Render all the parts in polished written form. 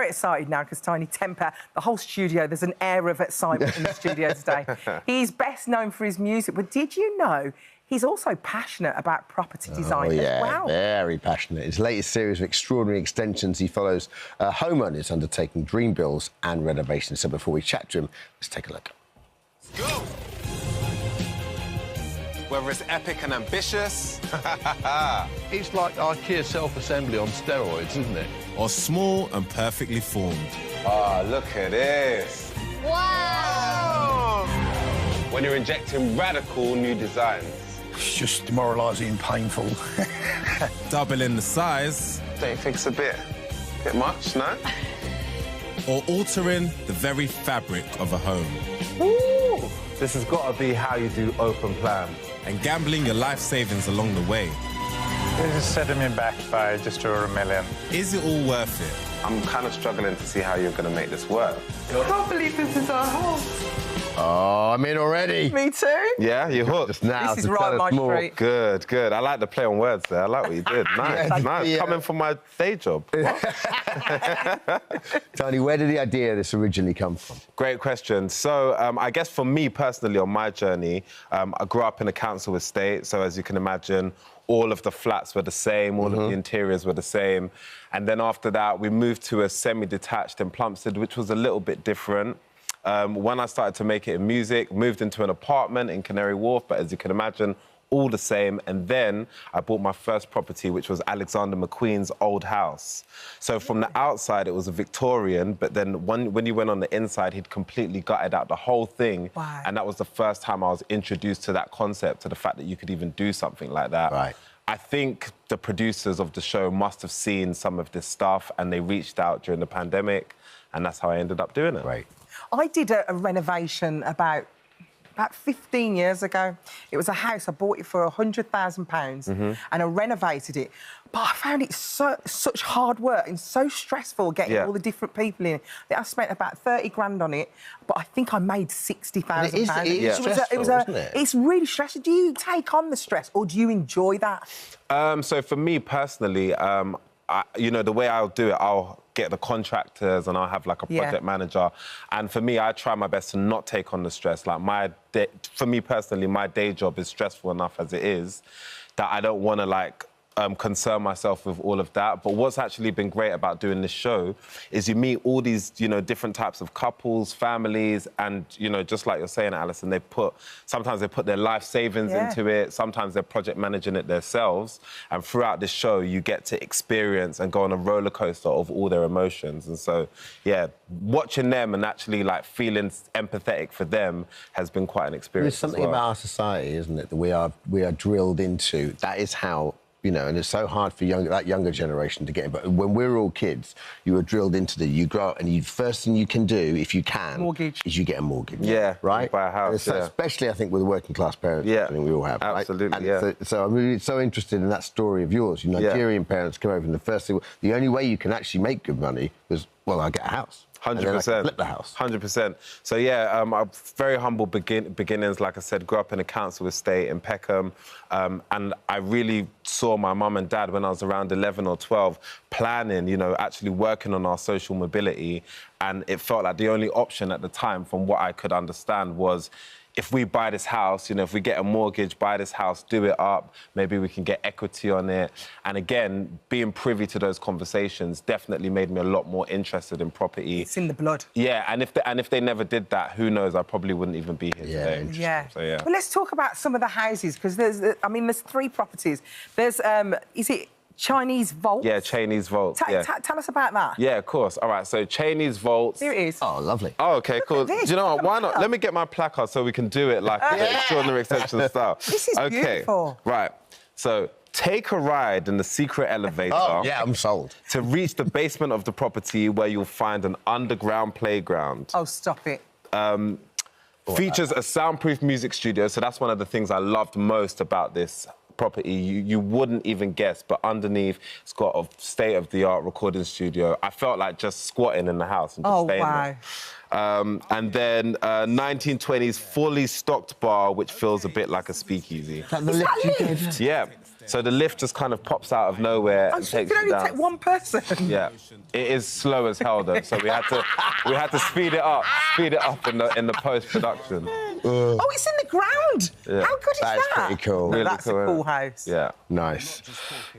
excited now because Tiny Temper, the whole studio, there's an air of excitement in the studio today. He's best known for his music, but did you know he's also passionate about property design as well? Very passionate. His latest series of extraordinary extensions, he follows homeowners undertaking dream builds and renovations. So before we chat to him, let's take a look. Let's go! Whether it's epic and ambitious... It's like IKEA self-assembly on steroids, isn't it? Or small and perfectly formed. Ah, look at this. Wow! When you're injecting radical new designs. It's just demoralising and painful. Doubling the size. Don't you think it's a bit much, no? Or altering the very fabric of a home. Ooh. This has got to be how you do open plan. And gambling your life savings along the way. This is setting me back by just over $1 million. Is it all worth it? I'm kind of struggling to see how you're going to make this work. I can't believe this is our house. Oh, I'm in already. Me too. Yeah, you're hooked. Just now This is to right tell up us my more. street. Good, good. I like the play on words there. I like what you did. Nice, nice. Yeah. Coming from my day job. Tony, where did the idea of this originally come from? Great question. So, I guess for me personally, on my journey, I grew up in a council estate. So, as you can imagine, all of the flats were the same, all of the interiors were the same. And then after that, we moved to a semi-detached in Plumstead, which was a little bit different. When I started to make it in music, moved into an apartment in Canary Wharf, but as you can imagine, all the same. And then I bought my first property, which was Alexander McQueen's old house. So from the outside, it was a Victorian, but then when you went on the inside, he'd completely gutted out the whole thing. Wow. And that was the first time I was introduced to that concept, to the fact that you could even do something like that. Right. I think the producers of the show must have seen some of this stuff and they reached out during the pandemic, and that's how I ended up doing it. Right. I did a renovation about 15 years ago. It was a house, I bought it for £100,000 and I renovated it. But I found it such hard work and so stressful getting all the different people in. I spent about 30 grand on it, but I think I made £60,000. It is stressful, isn't it? It's really stressful. Do you take on the stress or do you enjoy that? So for me personally, you know, the way I'll do it, I'll get the contractors and I'll have like a project manager. And for me, I try my best to not take on the stress. Like for me personally, my day job is stressful enough as it is that I don't want to like concern myself with all of that. But what's actually been great about doing this show is you meet all these, you know, different types of couples, families, and, you know, just like you're saying, Alison, sometimes they put their life savings into it, sometimes they're project managing it themselves, and throughout this show, you get to experience and go on a roller coaster of all their emotions. And so, yeah, watching them and actually, like, feeling empathetic for them has been quite an experience. There's something about our society, isn't it, that we are drilled into. That is how, you know, and it's so hard for that younger generation to get in. But when we were all kids, you were drilled into you grow up and the first thing you can do, if you can, is you get a mortgage. Yeah, right? Buy a house, especially, I think, with working class parents. Yeah, I think we all have. absolutely, right? So I'm really so interested in that story of yours. Your Nigerian parents come over and the first thing, the only way you can actually make good money was, well, I get a house. 100%. Flip the house. 100%. So, yeah, very humble beginnings. Like I said, grew up in a council estate in Peckham. And I really saw my mum and dad when I was around 11 or 12 planning, you know, actually working on our social mobility. And it felt like the only option at the time, from what I could understand, was if we buy this house, you know, if we get a mortgage, buy this house, do it up, maybe we can get equity on it. And again, being privy to those conversations definitely made me a lot more interested in property. It's in the blood. Yeah, and if they never did that, who knows, I probably wouldn't even be here today. Yeah. So, yeah. Well, let's talk about some of the houses, because there's 3 properties. There's, is it Chinese Vaults? Yeah, Chinese Vaults, Tell us about that. Yeah, of course. All right, so Chinese Vaults. Here it is. Oh, lovely. Oh, OK, cool. Do you know what? Why not? Let me get my placard so we can do it like extraordinary exception style. This is beautiful. Right. So, take a ride in the secret elevator. Oh, yeah, I'm sold. To reach the basement of the property where you'll find an underground playground. Oh, stop it. Features a soundproof music studio, so that's one of the things I loved most about this property. You wouldn't even guess, but underneath it's got a state-of-the-art recording studio. I felt like just squatting in the house and just staying there. And then 1920s fully stocked bar, which feels a bit like a speakeasy. Is that the lift you gave? Yeah. So the lift just kind of pops out of nowhere and takes you down. Take one person. Yeah, it is slow as hell though. So we had to speed it up in the post-production. Oh, it's in the ground. Yeah. How good is that? That's pretty cool. Really That's cool, a cool house. Yeah. Nice.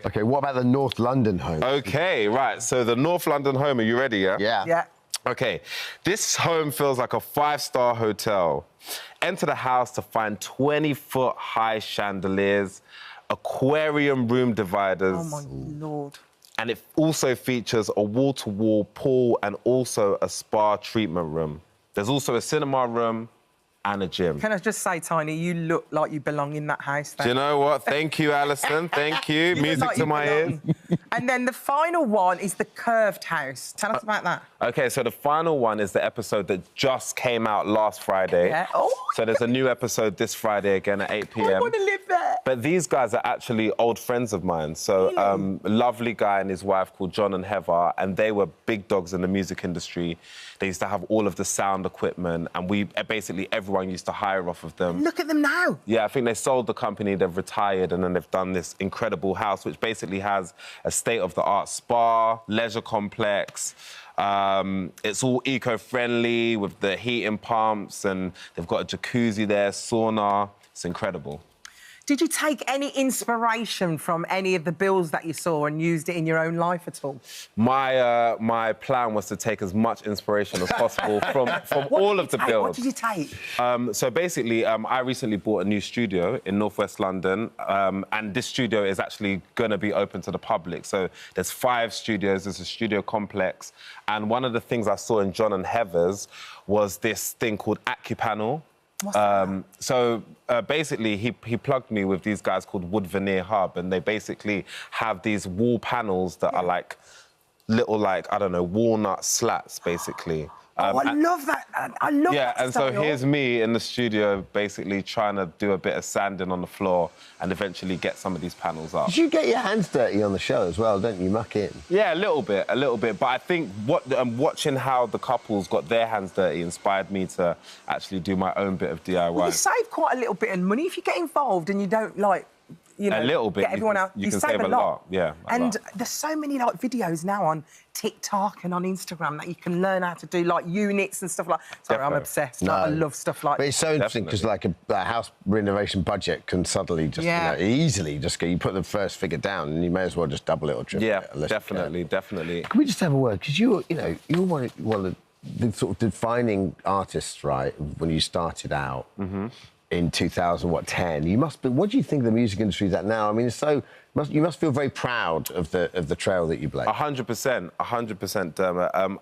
OK, what about the North London home? OK, right. So the North London home, are you ready, yeah? Yeah. Yeah. OK, this home feels like a 5-star hotel. Enter the house to find 20-foot high chandeliers, aquarium room dividers. Oh, my Lord. And it also features a wall-to-wall pool and also a spa treatment room. There's also a cinema room and a gym. Can I just say, Tiny, you look like you belong in that house. Do you know what? Thank you, Alison. Thank you. You look Music like to you my belong. ears. And then the final one is the curved house. Tell us about that. OK, so the final one is the episode that just came out last Friday. Yeah. Oh. So there's a new episode this Friday again at 8 p.m. I want to live there. But these guys are actually old friends of mine. So Really? a lovely guy and his wife called John and Heather, and they were big dogs in the music industry. They used to have all of the sound equipment, and basically everyone used to hire off of them. Look at them now. Yeah, I think they sold the company, they've retired, and then they've done this incredible house, which basically has a state-of-the-art spa, leisure complex. It's all eco-friendly with the heating pumps, and they've got a jacuzzi there, sauna. It's incredible. Did you take any inspiration from any of the bills that you saw and used it in your own life at all? My plan was to take as much inspiration as possible from all of the bills. What did you take? So basically, I recently bought a new studio in northwest London, and this studio is actually going to be open to the public. So there's 5 studios, there's a studio complex, and one of the things I saw in John and Heather's was this thing called AccuPanel. What's that? So basically, he plugged me with these guys called Wood Veneer Hub, and they basically have these wall panels that are like little, I don't know, walnut slats, basically. I love that. I love that. Yeah, and so style. here's me in the studio basically trying to do a bit of sanding on the floor and eventually get some of these panels up. You get your hands dirty on the show as well, don't you? Muck in. Yeah, a little bit. But I think watching how the couples got their hands dirty inspired me to actually do my own bit of DIY. Well, you save quite a little bit of money if you get involved and you don't, a little bit. Get everyone out. You can save a lot. Yeah. And there's so many videos now on TikTok and on Instagram that you can learn how to do units and stuff like. Sorry, Definitely. I'm obsessed. No. I love stuff like. But it's so interesting because a house renovation budget can suddenly just easily just go. You put the first figure down and you may as well just double it or triple it. Yeah, definitely. Can we just have a word? Because you're one of the sort of defining artists, right? When you started out. Mm-hmm. In 2010, you must be. What do you think of the music industry is at now? I mean, it's so. You must feel very proud of the trail that you blazed. 100%, Dermot.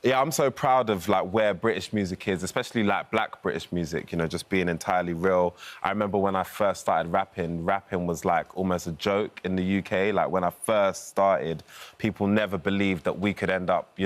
Yeah, I'm so proud of where British music is, especially black British music. Just being entirely real. I remember when I first started rapping was almost a joke in the UK. When I first started, people never believed that we could end up,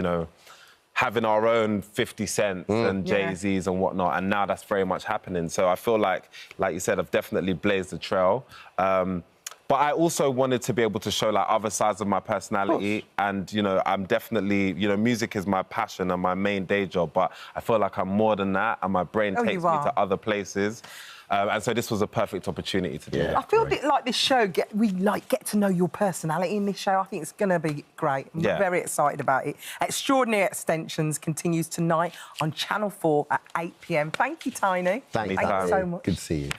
having our own 50 Cents and Jay-Z's and whatnot, and now that's very much happening. So I feel like you said, I've definitely blazed the trail. But I also wanted to be able to show other sides of my personality, and I'm definitely music is my passion and my main day job, but I feel like I'm more than that, and my brain takes me to other places. And so this was a perfect opportunity to do that. I feel like this show, we get to know your personality in this show. I think it's going to be great. I'm very excited about it. Extraordinary Extensions continues tonight on Channel 4 at 8 p.m. Thank you, Tiny. Thank you so much. Good to see you.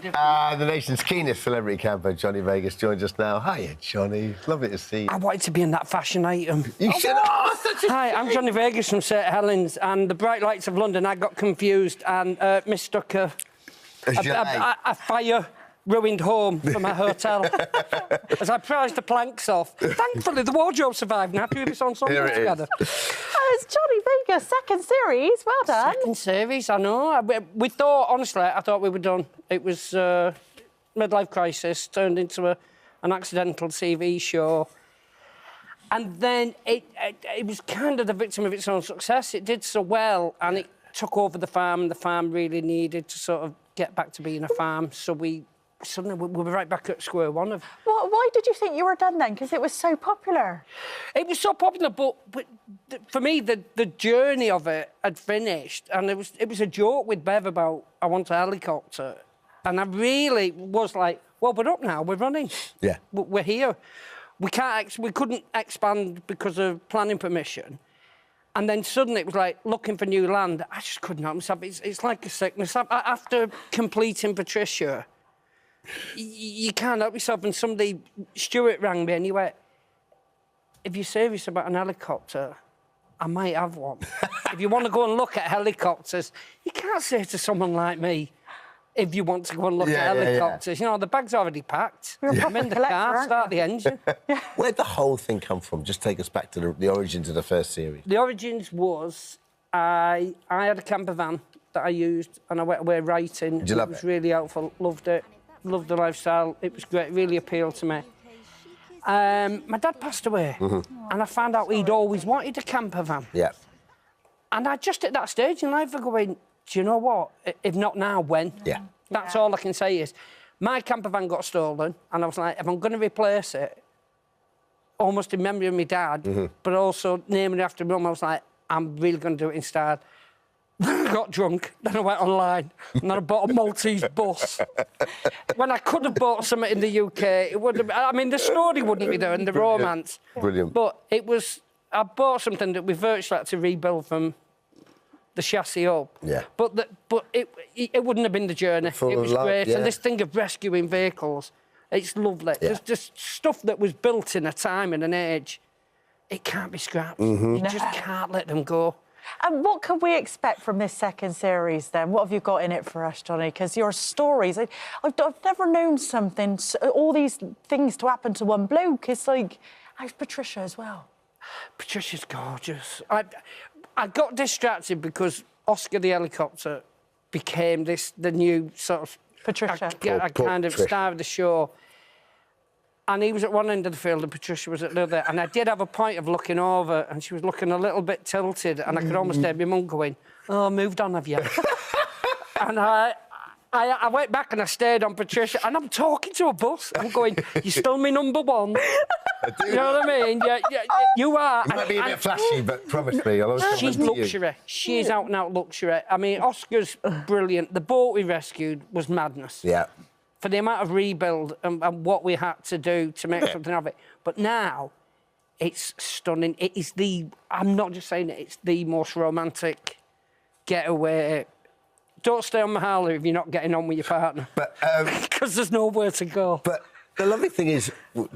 The nation's keenest celebrity camper, Johnny Vegas, joins us now. Hiya, Johnny. Lovely to see you. I wanted to be in that fashion item. You should. Oh, such a Hi, I'm Johnny Vegas from St Helens, and the bright lights of London. I got confused and mistook a fire ruined home for my hotel. As I prized the planks off. Thankfully, the wardrobe survived, and happy with this ensemble together. Oh, it's Johnny Vegas, second series. Well done. Second series, I know. We thought, honestly, I thought we were done. It was midlife crisis turned into an accidental TV show. And then it was kind of the victim of its own success. It did so well, and it took over the farm, and the farm really needed to sort of get back to being a farm. So we suddenly we were right back at square one of... Why did you think you were done then? Because it was so popular. It was so popular, but for me, the journey of it had finished, and it was a joke with Bev about I want a helicopter, and I really was like, well, we're up now, we're running. Yeah. We're here. We couldn't expand because of planning permission. And then suddenly it was like looking for new land. I just couldn't help myself. It's like a sickness. After completing Patricia, you can't help yourself. And Stuart rang me and he went, if you're serious about an helicopter, I might have one. If you want to go and look at helicopters, you can't say to someone like me, if you want to go and look at helicopters. You know, the bag's already packed. I'm in the car, start the engine. Where'd the whole thing come from? Just take us back to the origins of the first series. The origins was I had a camper van that I used and I went away writing. Did you love it? It was really helpful. Loved it. Loved the lifestyle. It was great. Really appealed to me. My dad passed away and I found out he'd always wanted a camper van. Yeah. And I just at that stage in life, I'm going, do you know what? If not now, when? Yeah. That's all I can say is, my camper van got stolen, and I was like, if I'm going to replace it, almost in memory of my dad, but also naming it after Mum, I was like, I'm really going to do it instead. Then I got drunk, then I went online, and then I bought a Maltese bus. When I could have bought something in the UK, it would have... I mean, the story wouldn't be there and the romance. Brilliant. But it was... I bought something that we virtually had to rebuild from the chassis up. Yeah. But it wouldn't have been the journey. It was great. Yeah. And this thing of rescuing vehicles, it's lovely. Yeah. There's just stuff that was built in a time and an age, it can't be scrapped. You just can't let them go. And what can we expect from this second series, then? What have you got in it for us, Johnny? Because your stories... I've never known something... All these things to happen to one bloke. It's like... How's Patricia as well? Patricia's gorgeous. I got distracted because Oscar the helicopter became the new sort of... Patricia. A kind of star of the show. And he was at one end of the field and Patricia was at the other. And I did have a point of looking over and she was looking a little bit tilted and I could almost hear my mum going, oh, moved on, have you? And I went back and I stayed on Patricia and I'm talking to a bus. I'm going, you're still my number one. You know what I mean? Yeah, you are. You might be a bit flashy, but promise me, I'll always She's luxury. She's out and out luxury. I mean, Oscar's brilliant. The boat we rescued was madness. Yeah. For the amount of rebuild and what we had to do to make something of it. But now, it's stunning. It is I'm not just saying it, it's the most romantic getaway. Don't stay on Mahala if you're not getting on with your partner. But because there's nowhere to go. But the lovely thing is,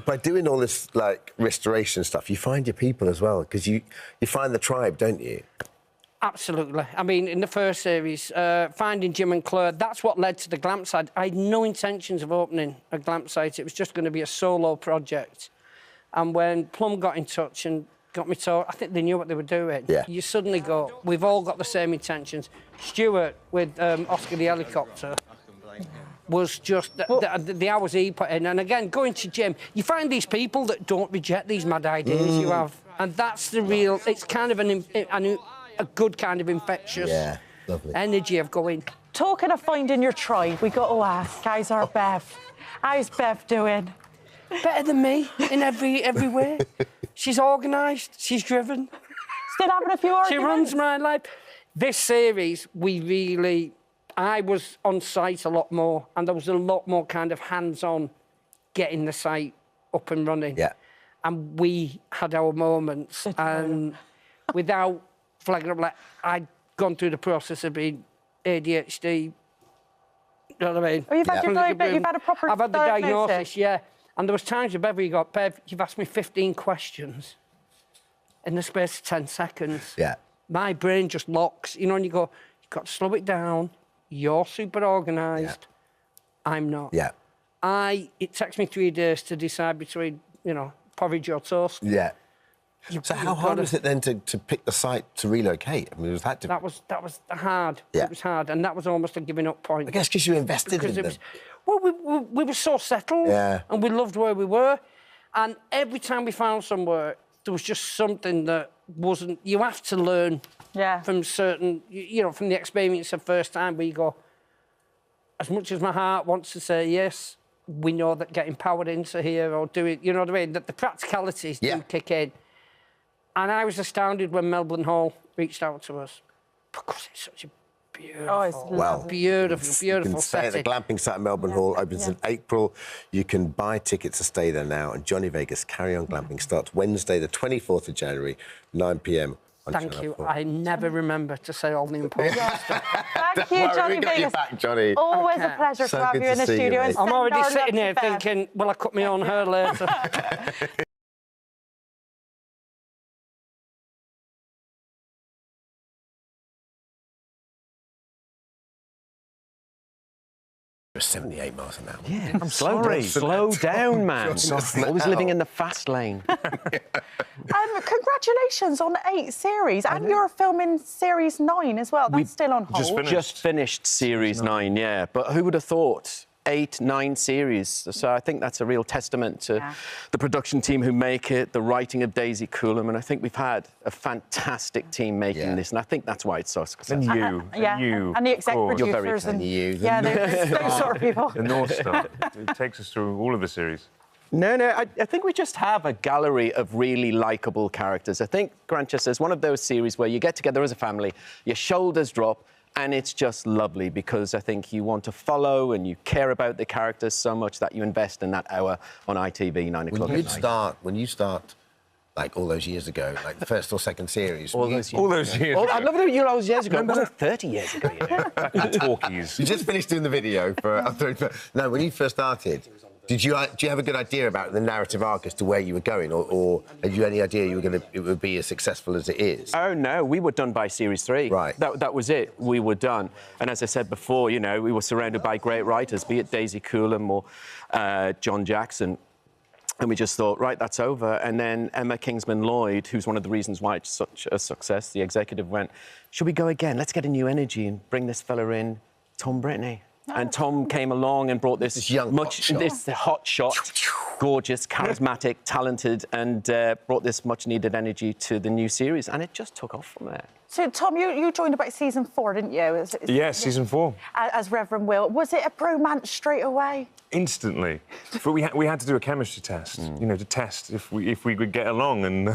by doing all this, like, restoration stuff, you find your people as well, because you find the tribe, don't you? Absolutely. I mean, in the first series, finding Jim and Claire, that's what led to the glamp site. I had no intentions of opening a glamp site. It was just going to be a solo project. And when Plum got in touch and got me told, I think they knew what they were doing. Yeah. You suddenly go, we've all got the same intentions. Stuart, with Oscar the helicopter, was just the hours he put in. And again, going to Jim, you find these people that don't reject these mad ideas you have. And that's the real... It's kind of a good kind of infectious energy of going... Talking of finding your tribe, we got to ask, how's our Bev? How's Bev doing? Better than me in every way. She's organised, she's driven. Still having a few arguments? She runs my life. This series, I was on site a lot more, and there was a lot more kind of hands-on getting the site up and running. Yeah. And we had our moments, and without flagging up, like, I'd gone through the process of being ADHD. You know what I mean? Oh, you've had you've had a proper I've had the diagnosis, yeah. And there was times with Bev where you got, Bev, you've asked me 15 questions in the space of 10 seconds. Yeah. My brain just locks, you know, and you go, you've got to slow it down. You're super organised. Yeah. I'm not. Yeah. It takes me 3 days to decide between, you know, porridge or toast. Yeah. So how hard was it then to pick the site to relocate? I mean, was that... That was hard. Yeah. It was hard, and that was almost a giving up point. I guess because you invested in them. Well, we were so settled, and we loved where we were, and every time we found somewhere, there was just something that wasn't... You have to learn from certain... You know, from the experience of first time where you go, as much as my heart wants to say yes, we know that getting powered into here or doing, you know what I mean, that the practicalities do kick in. And I was astounded when Melbourne Hall reached out to us because it's such a beautiful, beautiful setting. The glamping site at Melbourne Hall opens in April. You can buy tickets to stay there now. And Johnny Vegas Carry On Glamping starts Wednesday, the 24th of January, 9 p.m. Thank you. I never remember to say all the important stuff. Thank you, Johnny We got Vegas. your back, Johnny. Always a pleasure to have you in the studio. I'm already sitting here thinking, will I cut me on her later? It was 78 miles an hour. Yeah, I'm sorry. Slow down, man. Always living in the fast lane. Congratulations on 8 series, and you're filming series 9 as well. That's still on hold. Just finished series 9, yeah. But who would have thought? 8, 9 series. So I think that's a real testament to the production team who make it, the writing of Daisy Coulomb, and I think we've had a fantastic team making this, and I think that's why it's so successful. And you. And the exec producers. And you. Those sort of people. The North Star. It takes us through all of the series. No, I think we just have a gallery of really likeable characters. I think Grantchester is one of those series where you get together as a family, your shoulders drop, and it's just lovely because I think you want to follow and you care about the characters so much that you invest in that hour on ITV 9 o'clock. When you start, like all those years ago, like the first or second series. All those years ago. I'd love to do all those years ago. It wasn't 30 years ago. Back in talkies. You just finished doing the video for... No, when you first started, do you have a good idea about the narrative arc as to where you were going, or had you any idea it would be as successful as it is? Oh, no, we were done by series 3. Right. That was it. We were done. And as I said before, you know, we were surrounded by great writers, be it Daisy Coulomb or John Jackson. And we just thought, right, that's over. And then Emma Kingsman-Lloyd, who's one of the reasons why it's such a success, the executive went, should we go again? Let's get a new energy and bring this fella in, Tom Brittany. And Tom came along and brought this hot shot, gorgeous, charismatic, talented, and brought this much-needed energy to the new series, and it just took off from there. So, Tom, you joined about season 4, didn't you? Yeah, season 4. As Reverend Will. Was it a bromance straight away? Instantly. But we had to do a chemistry test, you know, to test if we could get along, and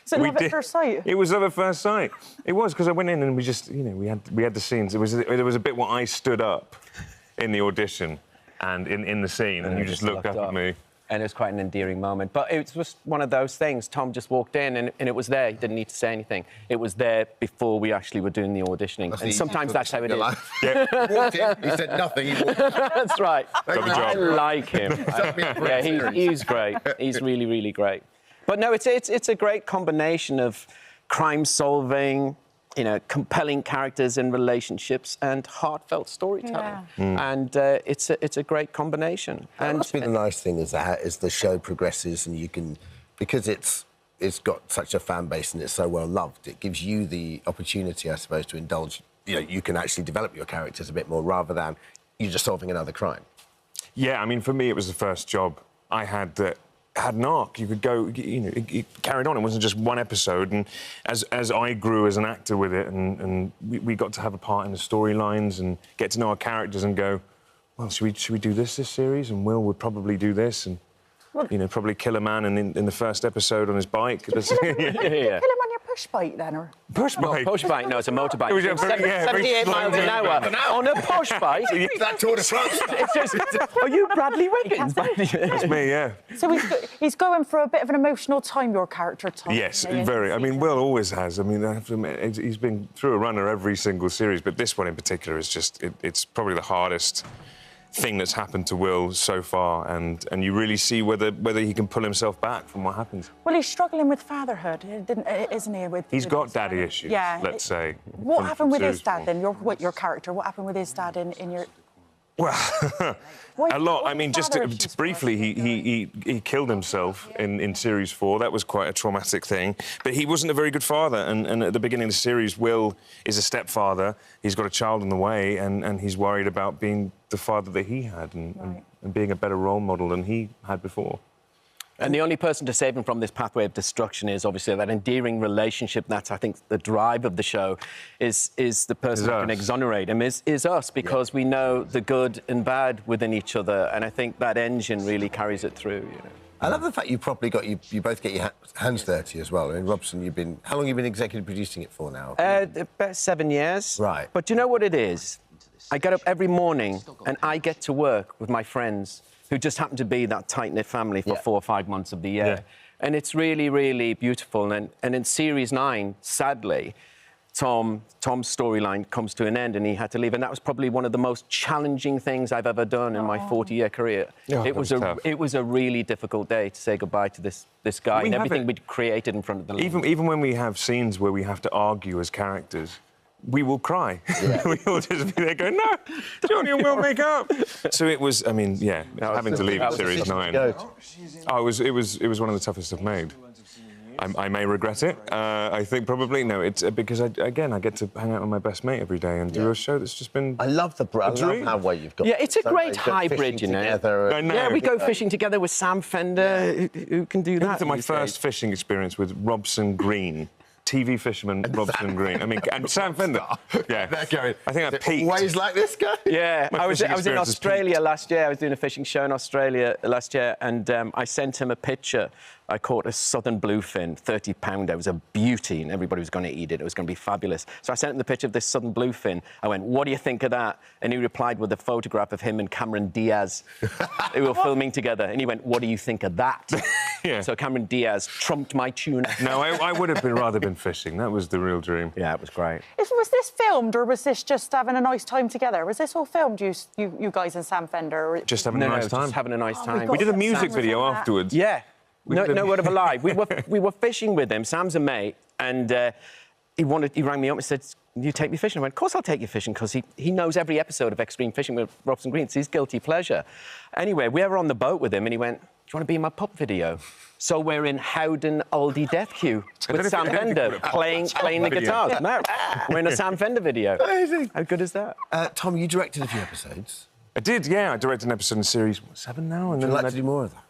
so love at first sight? It was love at first sight. It was, because I went in and we just, you know, we had the scenes. There was a bit where I stood up in the audition and in the scene, and you just looked up at me. And it was quite an endearing moment. But it was just one of those things. Tom just walked in and it was there. He didn't need to say anything. It was there before we actually were doing the auditioning. And sometimes that's how it is. Yeah. Walked in, he said nothing, he walked in. That's right. I like him. He's great. He's really, really great. But no, it's a great combination of crime-solving, you know, compelling characters and relationships and heartfelt storytelling. And it's a great combination. That must be the nice thing is that as the show progresses and you can, because it's got such a fan base and it's so well loved, it gives you the opportunity, I suppose, to indulge. You know, you can actually develop your characters a bit more rather than you just solving another crime. Yeah, I mean, for me, it was the first job I had that had an arc. You could go, you know, it carried on. It wasn't just one episode. And as I grew as an actor with it, and we got to have a part in the storylines and get to know our characters and go, well, should we do this series? And Will would probably do this, and you know, probably kill a man in the first episode on his bike. Kill him on your push bike then, or push bike? No, push bike. No, it's a motorbike. It was 78 miles an hour on a push bike. That Tour de France. Are you Bradley Wiggins? That's me, yeah. So he's going for a bit of an emotional time, your character, Tom. Yes, very. I mean, Will always has. I mean, I have to admit, he's been through a runner every single series, but this one in particular is just, it's probably the hardest thing that's happened to Will so far, and you really see whether he can pull himself back from what happens. Well, he's struggling with fatherhood, isn't he? He's got daddy issues, let's say. What happened with his dad then? Your character. What happened with his dad in your? Well, a lot. I mean, just briefly, he killed himself in Series 4. That was quite a traumatic thing. But he wasn't a very good father. And at the beginning of the series, Will is a stepfather. He's got a child on the way, and he's worried about being the father that he had and being a better role model than he had before. And the only person to save him from this pathway of destruction is obviously that endearing relationship. That's, I think, the drive of the show, is the person who can exonerate him, is us, because we know the good and bad within each other. And I think that engine really carries it through, you know. I love the fact you've probably got... You both get your hands dirty as well. I mean, Robson, how long have you been executive producing it for now? About 7 years. Right. But do you know what it is? I get up every morning and I get to work with my friends who just happen to be that tight-knit family for 4 or 5 months of the year. Yeah. And it's really, really beautiful. And in Series 9, sadly, Tom's storyline comes to an end and he had to leave. And that was probably one of the most challenging things I've ever done in my 40-year career. Oh, it was a really difficult day to say goodbye to this guy and everything we'd created in front of the lens. Even when we have scenes where we have to argue as characters, we will cry. Yeah. We will just be there going, no, Johnny and Will make up. So it was, I mean, yeah, having to leave at Series 9. Oh, it was one of the toughest I've made. I may regret it. I think probably no. It's because I get to hang out with my best mate every day and do a show that's just been. I love how well you've got. Yeah, it's a great hybrid, you know. Yeah, we go fishing together with Sam Fender, who can do that. My first fishing experience with Robson Green. TV fisherman Robson Green. I mean, and Sam Fender. Yeah, I think I peaked. Ways like this guy. Yeah, I was in Australia last year. I was doing a fishing show in Australia last year, and I sent him a picture. I caught a southern bluefin, 30-pounder. It was a beauty, and everybody was going to eat it. It was going to be fabulous. So I sent him the picture of this southern bluefin. I went, "What do you think of that?" And he replied with a photograph of him and Cameron Diaz, who were filming together. And he went, "What do you think of that?" Yeah. So Cameron Diaz trumped my tuna. No, I would have rather been fishing. That was the real dream. Yeah, it was great. Was this filmed, or was this just having a nice time together? Was this all filmed, you guys and Sam Fender? Or... Just having a nice time. Just having a nice time. We did a music video afterwards. Yeah. No word of a lie. We were fishing with him. Sam's a mate, and he rang me up and said, "You take me fishing?" I went, "Of course I'll take you fishing," because he knows every episode of Extreme Fishing with Robson Green. It's his guilty pleasure. Anyway, we were on the boat with him, and he went, "Do you want to be in my pup video?" So we're in Howden Oldie Death Queue with Sam Fender playing the guitars. No, we're in a Sam Fender video. Amazing. How good is that? Tom, you directed a few episodes. I did, yeah. I directed an episode in Series 7 now. Would you like to do more of that?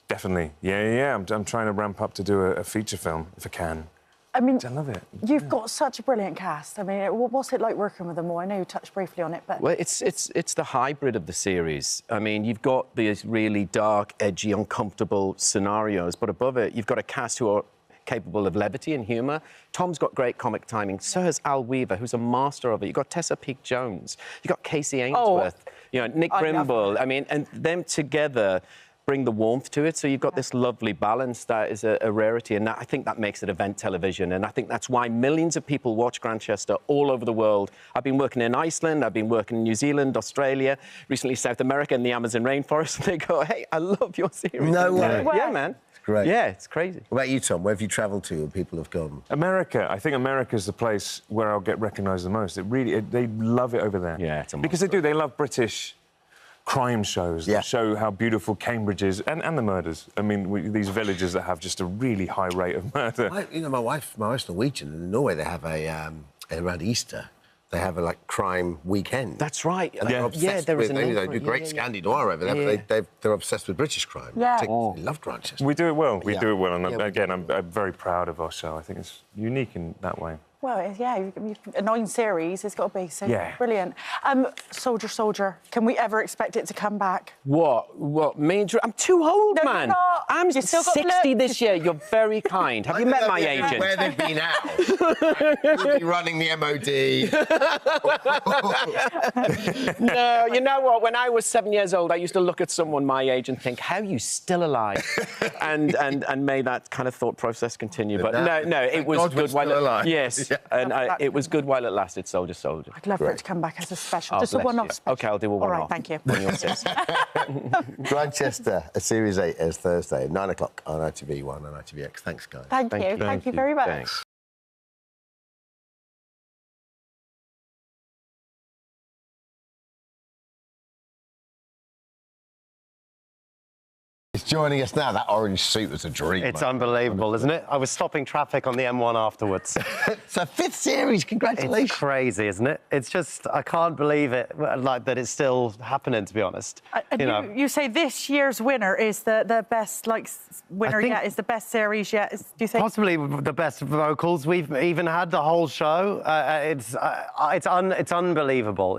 Definitely, yeah. I'm trying to ramp up to do a feature film, if I can. I mean, I love it. You've got such a brilliant cast. I mean, what's it like working with them all? I know you touched briefly on it, but... Well, it's the hybrid of the series. I mean, you've got these really dark, edgy, uncomfortable scenarios, but above it, you've got a cast who are capable of levity and humour. Tom's got great comic timing. So has Al Weaver, who's a master of it. You've got Tessa Peake-Jones. You've got Casey Ainsworth. You know, Nick Brimble. I mean, and them together bring the warmth to it, so you've got this lovely balance that is a rarity, and I think that makes it event television, and I think that's why millions of people watch Grantchester all over the world. I've been working in Iceland, I've been working in New Zealand, Australia, recently South America in the Amazon rainforest, and they go, "Hey, I love your series." No way. Yeah, man. It's great. Yeah, it's crazy. What about you, Tom? Where have you travelled to and people have gone? America. I think America's the place where I'll get recognised the most. They love it over there. Yeah, it's a because they do. They love British crime shows that show how beautiful Cambridge is, and the murders. I mean, these villages that have just a really high rate of murder. My wife's Norwegian, and in Norway they have around Easter, they have a crime weekend. That's right. There is a name. They do great Scandi Noir over there. They're obsessed with British crime. Yeah. They love Grantchester. We do it well. We do it well, and again, I'm very proud of our show. I think it's unique in that way. Well, yeah, a 9 series, it's got to be, so brilliant. Soldier, can we ever expect it to come back? What? Me and Drew? I'm too old, no, man. You're not. I'm 60 this year. You're very kind. Have you met my agent? Where they've been out. You'll be running the MOD. No, you know what? When I was 7 years old, I used to look at someone my age and think, how are you still alive? and may that kind of thought process continue. But no, it was good while alive. Yes. Yeah. And it was good while it lasted, Soldier. I'd love for it to come back as a special, just a one-off special. OK, I'll do a one-off. All right, thank you. Grantchester, Series 8 airs Thursday, 9 o'clock on ITV1 and ITVX. Thanks, guys. Thank you. Thank you very much. Thanks. joining us now. That orange suit was a dream. It's unbelievable, isn't it? I was stopping traffic on the M1 afterwards. So 5th series, congratulations. It's crazy, isn't it? It's just, I can't believe it, like, that it's still happening, to be honest. You say this year's winner is the best, like, winner yet, is the best series yet, do you think? Possibly the best vocals we've even had the whole show. It's unbelievable.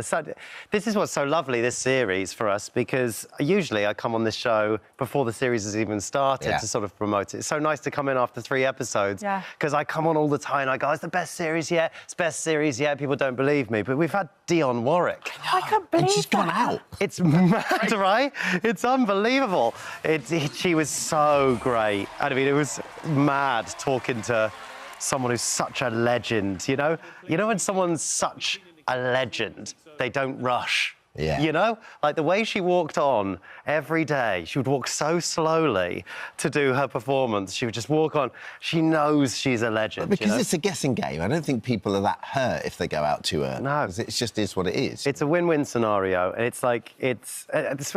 This is what's so lovely, this series, for us, because usually I come on this show before the series has even started to sort of promote it. It's so nice to come in after 3 episodes, because I come on all the time and I go, it's the best series yet, it's best series yet. People don't believe me, but we've had Dionne Warwick. I can't believe And she's gone out. It's mad, right? It's unbelievable. She was so great. I mean, it was mad talking to someone who's such a legend, you know? You know when someone's such a legend, they don't rush. Yeah. You know? Like the way she walked on every day, she would walk so slowly to do her performance. She would just walk on. She knows she's a legend. But because you know? it's a guessing game, I don't think people are that hurt if they go out too early. No. It just is what it is. It's a win-win scenario, and it's like it's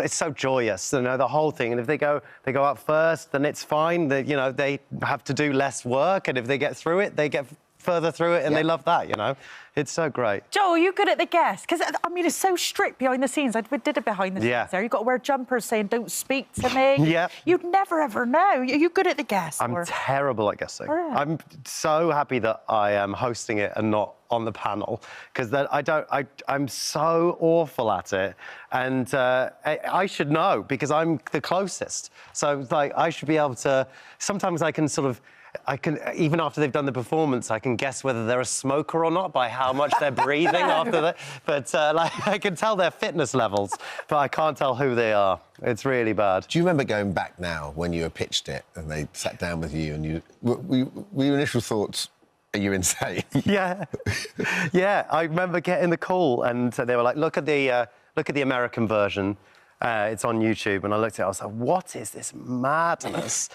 so joyous, you know, the whole thing. And if they go out first, then it's fine. You know, they have to do less work, and if they get through it, they get further through it, and they love that, you know. It's so great. Joe, are you good at the guess? Because, I mean, it's so strict behind the scenes. I did it behind the scenes there. You've got to wear jumpers saying, don't speak to me. Yeah. You'd never, ever know. Are you good at the guess? I'm terrible at guessing. Oh, yeah. I'm so happy that I am hosting it and not on the panel, because I'm so awful at it. And I should know, because I'm the closest. So, like, I should be able to... Sometimes I can sort of... even after they've done the performance, I can guess whether they're a smoker or not by how much they're breathing after that. But like, I can tell their fitness levels, but I can't tell who they are. It's really bad. Do you remember going back now when you pitched it and they sat down with you and were your initial thoughts, are you insane? Yeah. Yeah, I remember getting the call and they were like, look at the American version. It's on YouTube, and I looked at it, I was like, what is this madness?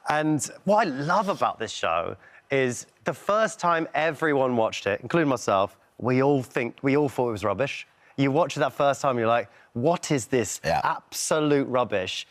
And what I love about this show is the first time everyone watched it, including myself, we all thought it was rubbish. You watch it that first time, you're like, what is this absolute rubbish?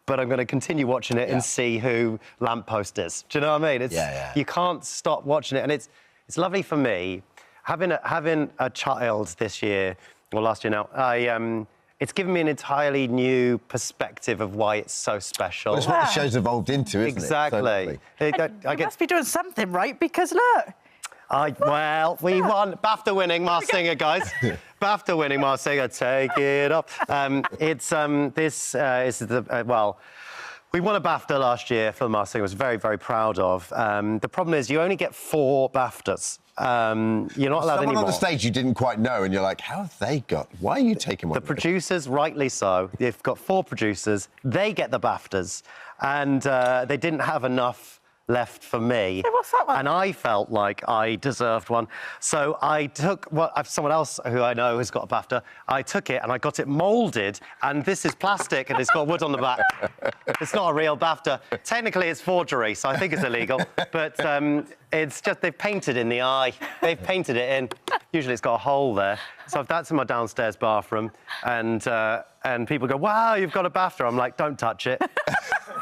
But I'm going to continue watching it and see who Lamppost is. Do you know what I mean? You can't stop watching it, and it's lovely for me. Having a child this year, or last year now, it's given me an entirely new perspective of why it's so special. Well, it's what the show's evolved into, isn't it? You must be doing something right, because look. We won. BAFTA winning Masked Singer, guys. BAFTA winning Masked Singer, take it up. We won a BAFTA last year for the Masked Singer. I was very, very proud of. The problem is you only get 4 BAFTAs. You're not allowed anymore. Someone on the stage you didn't quite know, and you're like, how have they got... Why are you taking one? The producers, rightly so. They've got 4 producers. They get the BAFTAs, and they didn't have enough left for me. Hey, what's that one? And I felt like I deserved one. So I took someone else who I know has got a BAFTA. I took it and I got it moulded, and this is plastic and it's got wood on the back. It's not a real BAFTA. Technically, it's forgery, so I think it's illegal. But it's just they've painted in the eye. They've painted it in. Usually, it's got a hole there. So that's in my downstairs bathroom, and people go, "Wow, you've got a BAFTA." I'm like, "Don't touch it."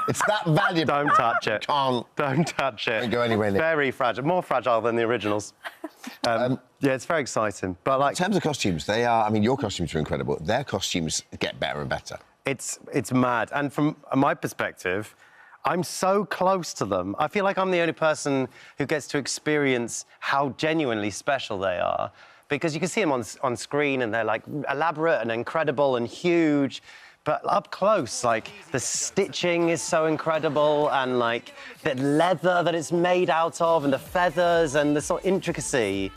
It's that valuable. Don't touch it. Can't. Don't touch it. Don't go anywhere near. Very fragile. More fragile than the originals. Yeah, it's very exciting. But like, in terms of costumes, they are... I mean, your costumes are incredible. Their costumes get better and better. It's mad. And from my perspective, I'm so close to them. I feel like I'm the only person who gets to experience how genuinely special they are. Because you can see them on screen and they're like elaborate and incredible and huge. But up close, like, the stitching is so incredible, and, like, the leather that it's made out of, and the feathers, and the sort of intricacy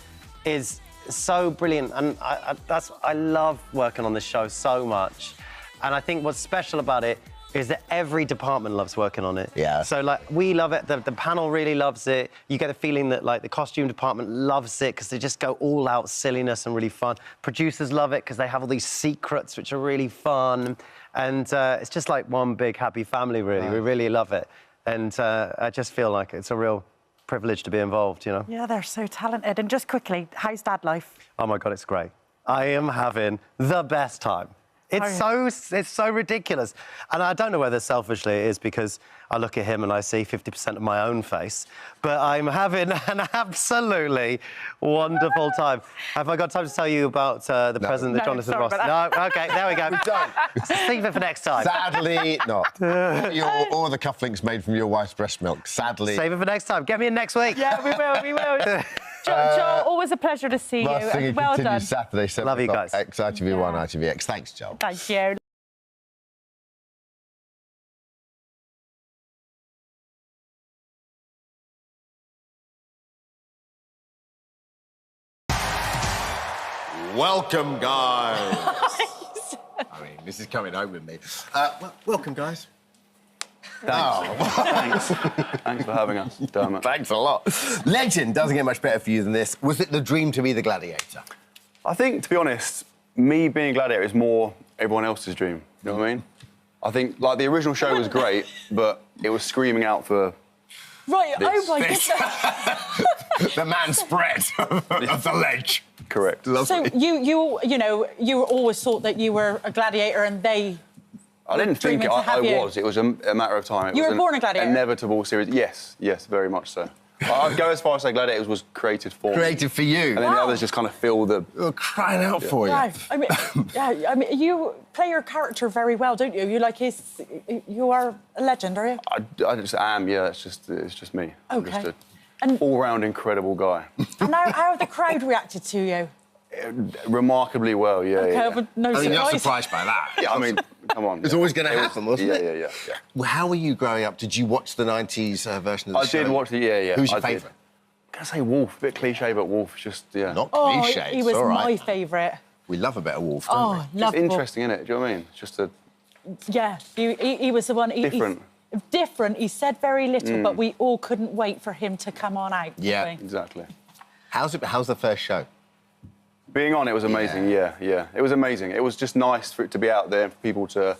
is so brilliant. And I love working on this show so much. And I think what's special about it is that every department loves working on it. Yeah. So, like, we love it, the panel really loves it. You get the feeling that, like, the costume department loves it because they just go all-out silliness and really fun. Producers love it because they have all these secrets which are really fun. And it's just like one big happy family, really. Right. We really love it. And I just feel like it's a real privilege to be involved, you know? Yeah, they're so talented. And just quickly, how's dad life? Oh, my God, it's great. I am having the best time. It's so ridiculous. And I don't know whether selfishly it is because I look at him and I see 50% of my own face, but I'm having an absolutely wonderful time. Have I got time to tell you about the present that Jonathan Ross... No? OK, there we go. Don't. Save it for next time. Sadly, not. Or the cufflinks made from your wife's breast milk. Sadly. Save it for next time. Get me in next week. Yeah, we will. Joel, always a pleasure to see you. Well done. Saturday, 7 Love you guys. ITV1, ITVX. Thanks, Joel. Thank you. Welcome, guys. I mean, this is coming home with me. Welcome, guys. Thanks. Thanks for having us, Dermot. Thanks a lot. Legend doesn't get much better for you than this. Was it the dream to be the gladiator? I think, to be honest, me being a gladiator is more everyone else's dream. You know what I mean? I think, like, the original show was great, but it was screaming out for... Right, oh my goodness. The man spread of the ledge. Correct. So you were always thought that you were a gladiator and they... I didn't think I was. It was a matter of time. You were born a gladiator? Inevitable series. Yes, very much so. I'd go as far as say Gladiators was created for me. Created for you. And then the others just kind of fill the... You're crying out for you. Right. I mean, you play your character very well, don't you? You are a legend, are you? I just am, yeah. It's just me. Okay. I'm just an all-round incredible guy. And how have the crowd reacted to you? Remarkably well, yeah. Okay, yeah. But no surprise. You're not surprised by that. Yeah, I mean, come on. It's always going to happen, wasn't it? Yeah. Well, how were you growing up? Did you watch the 90s version of the show? I did watch it, yeah. Who's your favourite? Can I say Wolf? A bit cliché, but Wolf, just, yeah. Not cliché, he was my favourite. We love a bit of Wolf, don't we? Just interesting, innit? Do you know what I mean? It's just a... Yeah, he was the one... Different. Different. He said very little, but we all couldn't wait for him to come on out. Yeah, exactly. How's the first show? Being on it was amazing, yeah. It was amazing. It was just nice for it to be out there, for people to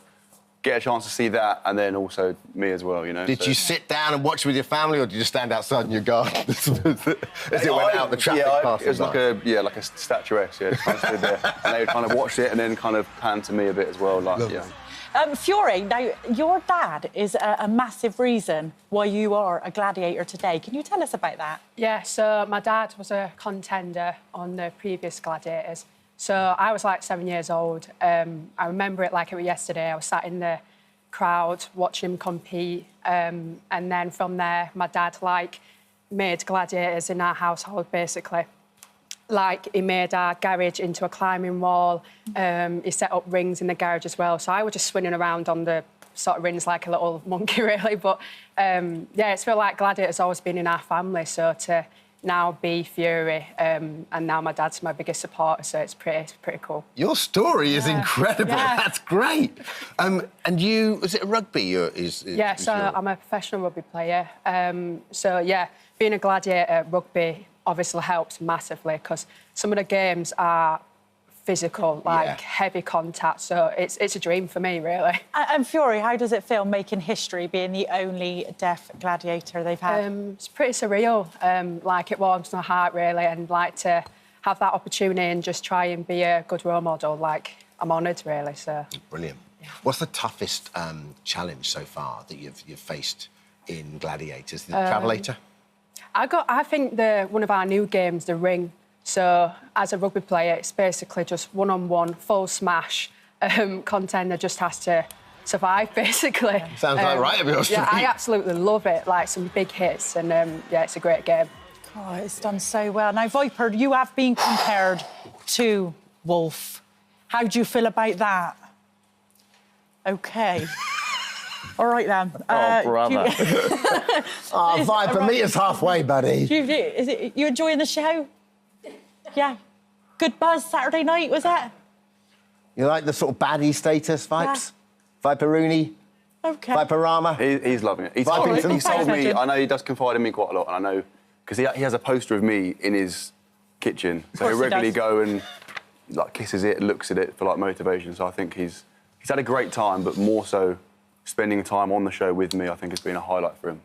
get a chance to see that, and then also me as well, you know. Did you sit down and watch with your family, or did you stand outside in your garden as it went out, the traffic passed? It was like a statuette, yeah. Kind of stood there, and they kind of watched it and then kind of panned to me a bit as well, like, yeah. Fiore, now, your dad is a massive reason why you are a gladiator today. Can you tell us about that? Yeah, so my dad was a contender on the previous Gladiators. So I was like 7 years old. I remember it like it was yesterday. I was sat in the crowd watching him compete. And then from there, my dad, made gladiators in our household, basically. He made our garage into a climbing wall. He set up rings in the garage as well. So I was just swinging around on the sort of rings like a little monkey, really. But, it's felt like Gladiator's always been in our family. So to now be Fury, and now my dad's my biggest supporter, so it's pretty cool. Your story is incredible. Yeah. That's great. And you, was it rugby? I'm a professional rugby player. Being a gladiator, rugby obviously helps massively because some of the games are physical, heavy contact, so it's a dream for me, really. And Fury, how does it feel making history, being the only deaf gladiator they've had? It's pretty surreal. It warms my heart, really, and to have that opportunity and just try and be a good role model, I'm honoured, really, so... Brilliant. Yeah. What's the toughest challenge so far that you've faced in Gladiators? The Travelator? I think one of our new games, the Ring. So, as a rugby player, it's basically just one-on-one, full smash. Contender just has to survive, basically. Sounds like right up your street. Yeah, I absolutely love it. Some big hits, and it's a great game. Oh, it's done so well. Now, Viper, you have been compared to Wolf. How do you feel about that? OK. All right, then. Brother. Viper, meet us halfway, buddy. You enjoying the show? Yeah. Good buzz Saturday night, was it? You like the sort of baddie status vibes? Yeah. Viper-Rooney? OK. Viper-Rama? He's loving it. He told me, I know he does confide in me quite a lot, and I know, because he has a poster of me in his kitchen, so he'll regularly go and, kisses it, looks at it for, motivation, so I think he's had a great time, but more so spending time on the show with me, I think, has been a highlight for him.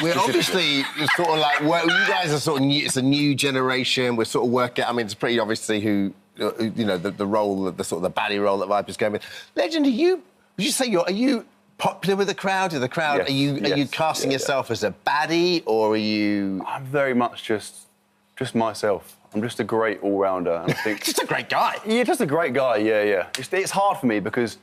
We're obviously sort of you guys are sort of new, it's a new generation. We're sort of working, I mean, it's pretty obvious to see who you know, the role, the sort of the baddie role that Viper's going with. Legend, would you say are you popular with the crowd? Are you casting yourself as a baddie, or are you? I'm very much just myself. I'm just a great all-rounder. And I think just a great guy. You're just a great guy. Yeah. It's hard for me because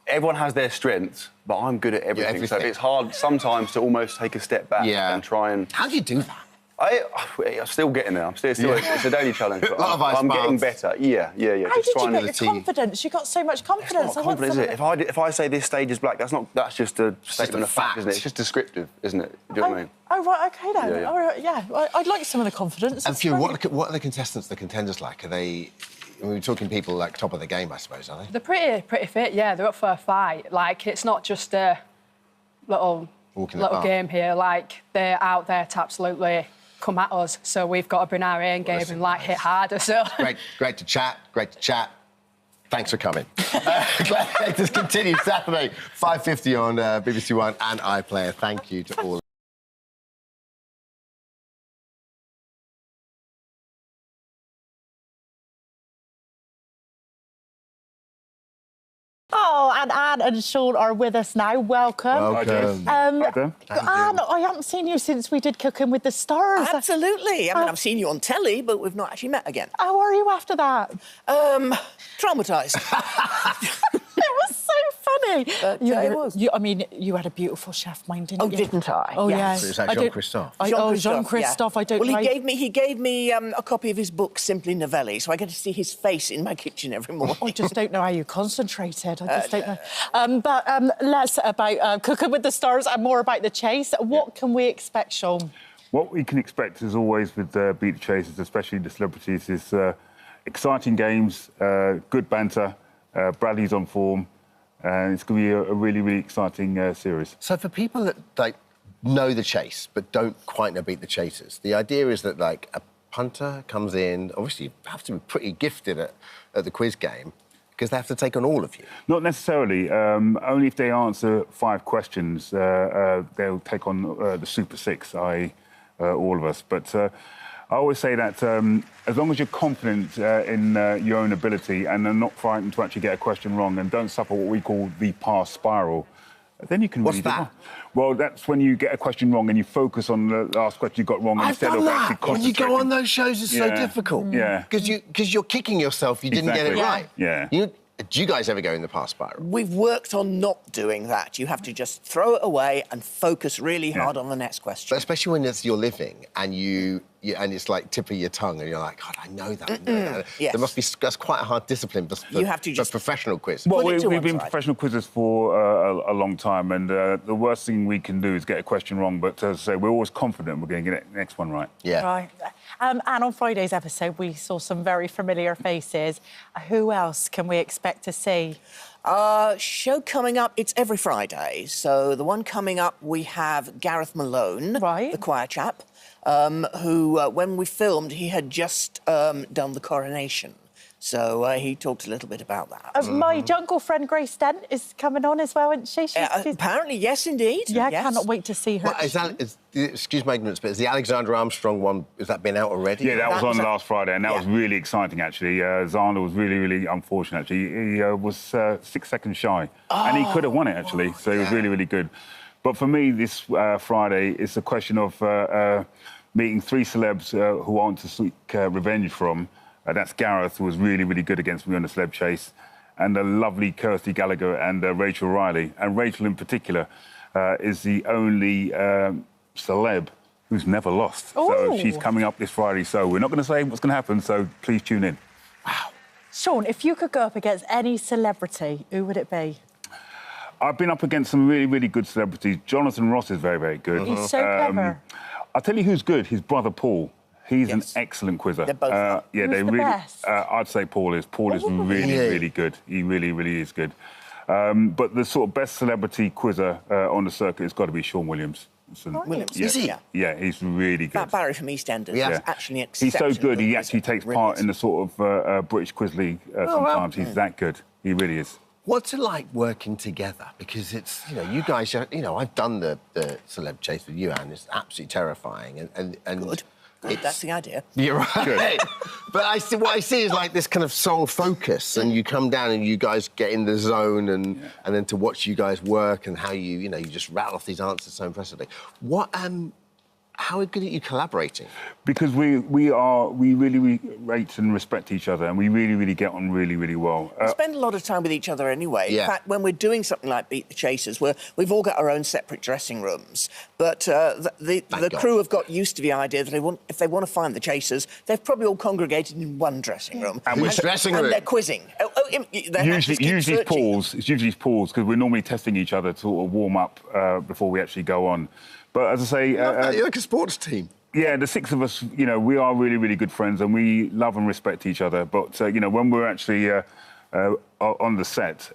everyone has their strengths, but I'm good at everything. So it's hard sometimes to almost take a step back and try and. How do you do that? I'm still getting there. It's a daily challenge. But I'm getting better. Yeah. How did you get your confidence? You got so much confidence. It's not confidence, is it? If I say this stage is black, that's just a statement of fact, isn't it? It's just descriptive, isn't it? Do you know what I mean? Oh, right, OK, then. I'd like some of the confidence. And Fiona, what are the contestants, the contenders like? Are they... we're talking people like top of the game, I suppose, are they? They're pretty fit, yeah. They're up for a fight. Like, it's not just a little game here. Like, they're out there to absolutely come at us. So we've got to bring our A game and, like, hit harder, so... Great to chat. Thanks for coming. Glad to continue Saturday, 5:50 on BBC One and iPlayer. Thank you to all. Oh, and Anne and Sean are with us now. Welcome. Anne, I haven't seen you since we did Cooking with the Stars. Absolutely. I mean, I've seen you on telly, but we've not actually met again. How are you after that? Traumatised. It was so funny. It was. You had a beautiful chef mind, didn't you? Oh, didn't I? Oh, yes. Is that Jean-Christophe? Jean-Christophe. Yeah. Well, he gave me a cookie of his book, Simply Novelli, so I get to see his face in my kitchen every morning. I just don't know how you concentrated. I just don't know. But less about Cooking with the Stars and more about the chase. What can we expect, Sean? What we can expect, as always, with Beat the Chasers, especially the celebrities, is exciting games, good banter. Bradley's on form, and it's going to be a really, really exciting series. So for people that know the chase but don't quite know Beat the Chasers, the idea is that like a punter comes in. Obviously, you have to be pretty gifted at the quiz game because they have to take on all of you. Not necessarily. Only if they answer 5 questions, they'll take on the Super Six, i.e. All of us. But I always say that as long as you're confident in your own ability and are not frightened to actually get a question wrong and don't suffer what we call the pass spiral, then you can really do well. Well, that's when you get a question wrong and you focus on the last question you got wrong instead of actually concentrating. When you go on those shows, it's so difficult. Yeah. Because you're kicking yourself, you didn't get it right. Yeah. Do you guys ever go in the pass spiral? We've worked on not doing that. You have to just throw it away and focus really hard on the next question. But especially when it's your living and and it's like tip of your tongue and you're like, God, I know that. Yes. That's quite a hard discipline for professional quiz. Well, we've been professional quizzes for a long time, and the worst thing we can do is get a question wrong. But as I say, we're always confident we're going to get the next one right. Yeah. Right. And on Friday's episode, we saw some very familiar faces. Who else can we expect to see? Show coming up, it's every Friday. So the one coming up, we have Gareth Malone, the choir chap, who, when we filmed, he had just done the coronation. So he talked a little bit about that. My jungle friend Grace Dent is coming on as well, isn't she? Apparently, yes, indeed. Yeah, yes. Cannot wait to see her. Well, excuse my ignorance, but is the Alexander Armstrong one, has that been out already? Yeah, that was on last Friday, and that was really exciting, actually. Xander was really, really unfortunate, actually. He was 6 seconds shy, and he could have won it, actually, so he was really, really good. But for me, this Friday, it's a question of meeting 3 celebs who I want to seek revenge from. That's Gareth, who was really, really good against me on the celeb chase, and the lovely Kirsty Gallagher and Rachel Riley. And Rachel, in particular, is the only celeb who's never lost. Ooh. So she's coming up this Friday. So we're not going to say what's going to happen, so please tune in. Wow. Sean, if you could go up against any celebrity, who would it be? I've been up against some really, really good celebrities. Jonathan Ross is very, very good. He's so clever. I'll tell you who's good, his brother Paul. He's an excellent quizzer. They're both the best? I'd say Paul is. Paul is really, really good. He really, really is good. But the sort of best celebrity quizzer on the circuit has got to be Sean Williams. Williams, is he? Yeah, he's really good. That Barry from EastEnders is actually He's so good, he actually takes part in the sort of British Quiz League sometimes. He's that good. He really is. What's it like working together? Because it's, you guys, I've done the celeb chase with you, Anne. It's absolutely terrifying. And good. That's the idea. You're right. But what I see is like this kind of sole focus, and you come down and you guys get in the zone, and then to watch you guys work and how you just rattle off these answers so impressively. How good are you collaborating? Because we really rate and respect each other, and we really get on really well. We spend a lot of time with each other anyway. Yeah. In fact, when we're doing something like Beat the Chasers, we've all got our own separate dressing rooms, but the crew have got used to the idea that if they want to find the Chasers, they've probably all congregated in one dressing room. And which dressing room? And they're quizzing. Usually it's Paul's. It's usually Paul's, because we're normally testing each other to sort of warm up before we actually go on. But as I say... you're like a sports team. Yeah, the six of us, we are really good friends, and we love and respect each other. But, when we're actually on the set,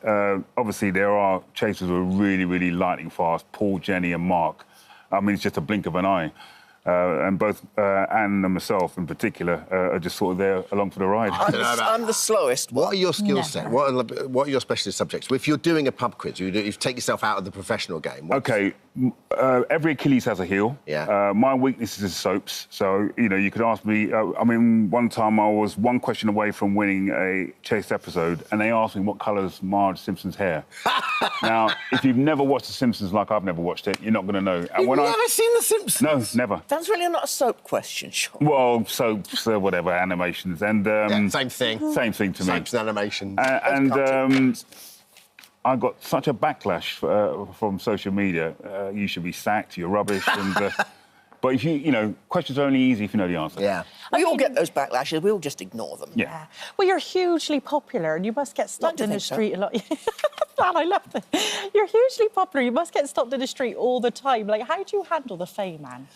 obviously there are chasers who are really lightning fast, Paul, Jenny and Mark. I mean, it's just a blink of an eye. And both Anne and myself in particular are just sort of there along for the ride. I'm the slowest. What are your skill set? What are your specialist subjects? If you're doing a pub quiz, you take yourself out of the professional game. OK, every Achilles has a heel. Yeah. My weakness is soaps. So, you could ask me... one time I was one question away from winning a Chase episode, and they asked me what colour's Marge Simpson's hair. Now, if you've never watched The Simpsons like I've never watched it, you're not going to know. You've never seen The Simpsons? No, never. That's really not a soap question, Sean. Well, soaps, whatever, animations, and... same thing. Same thing to me. Soaps and animations. I got such a backlash from social media. You should be sacked, you're rubbish, and... But if questions are only easy if you know the answer. Yeah. We all get those backlashes, we all just ignore them. Yeah. Well, you're hugely popular and you must get stopped in the street a lot. Man, I love it. You're hugely popular. You must get stopped in the street all the time. Like, how do you handle the fame, Anne?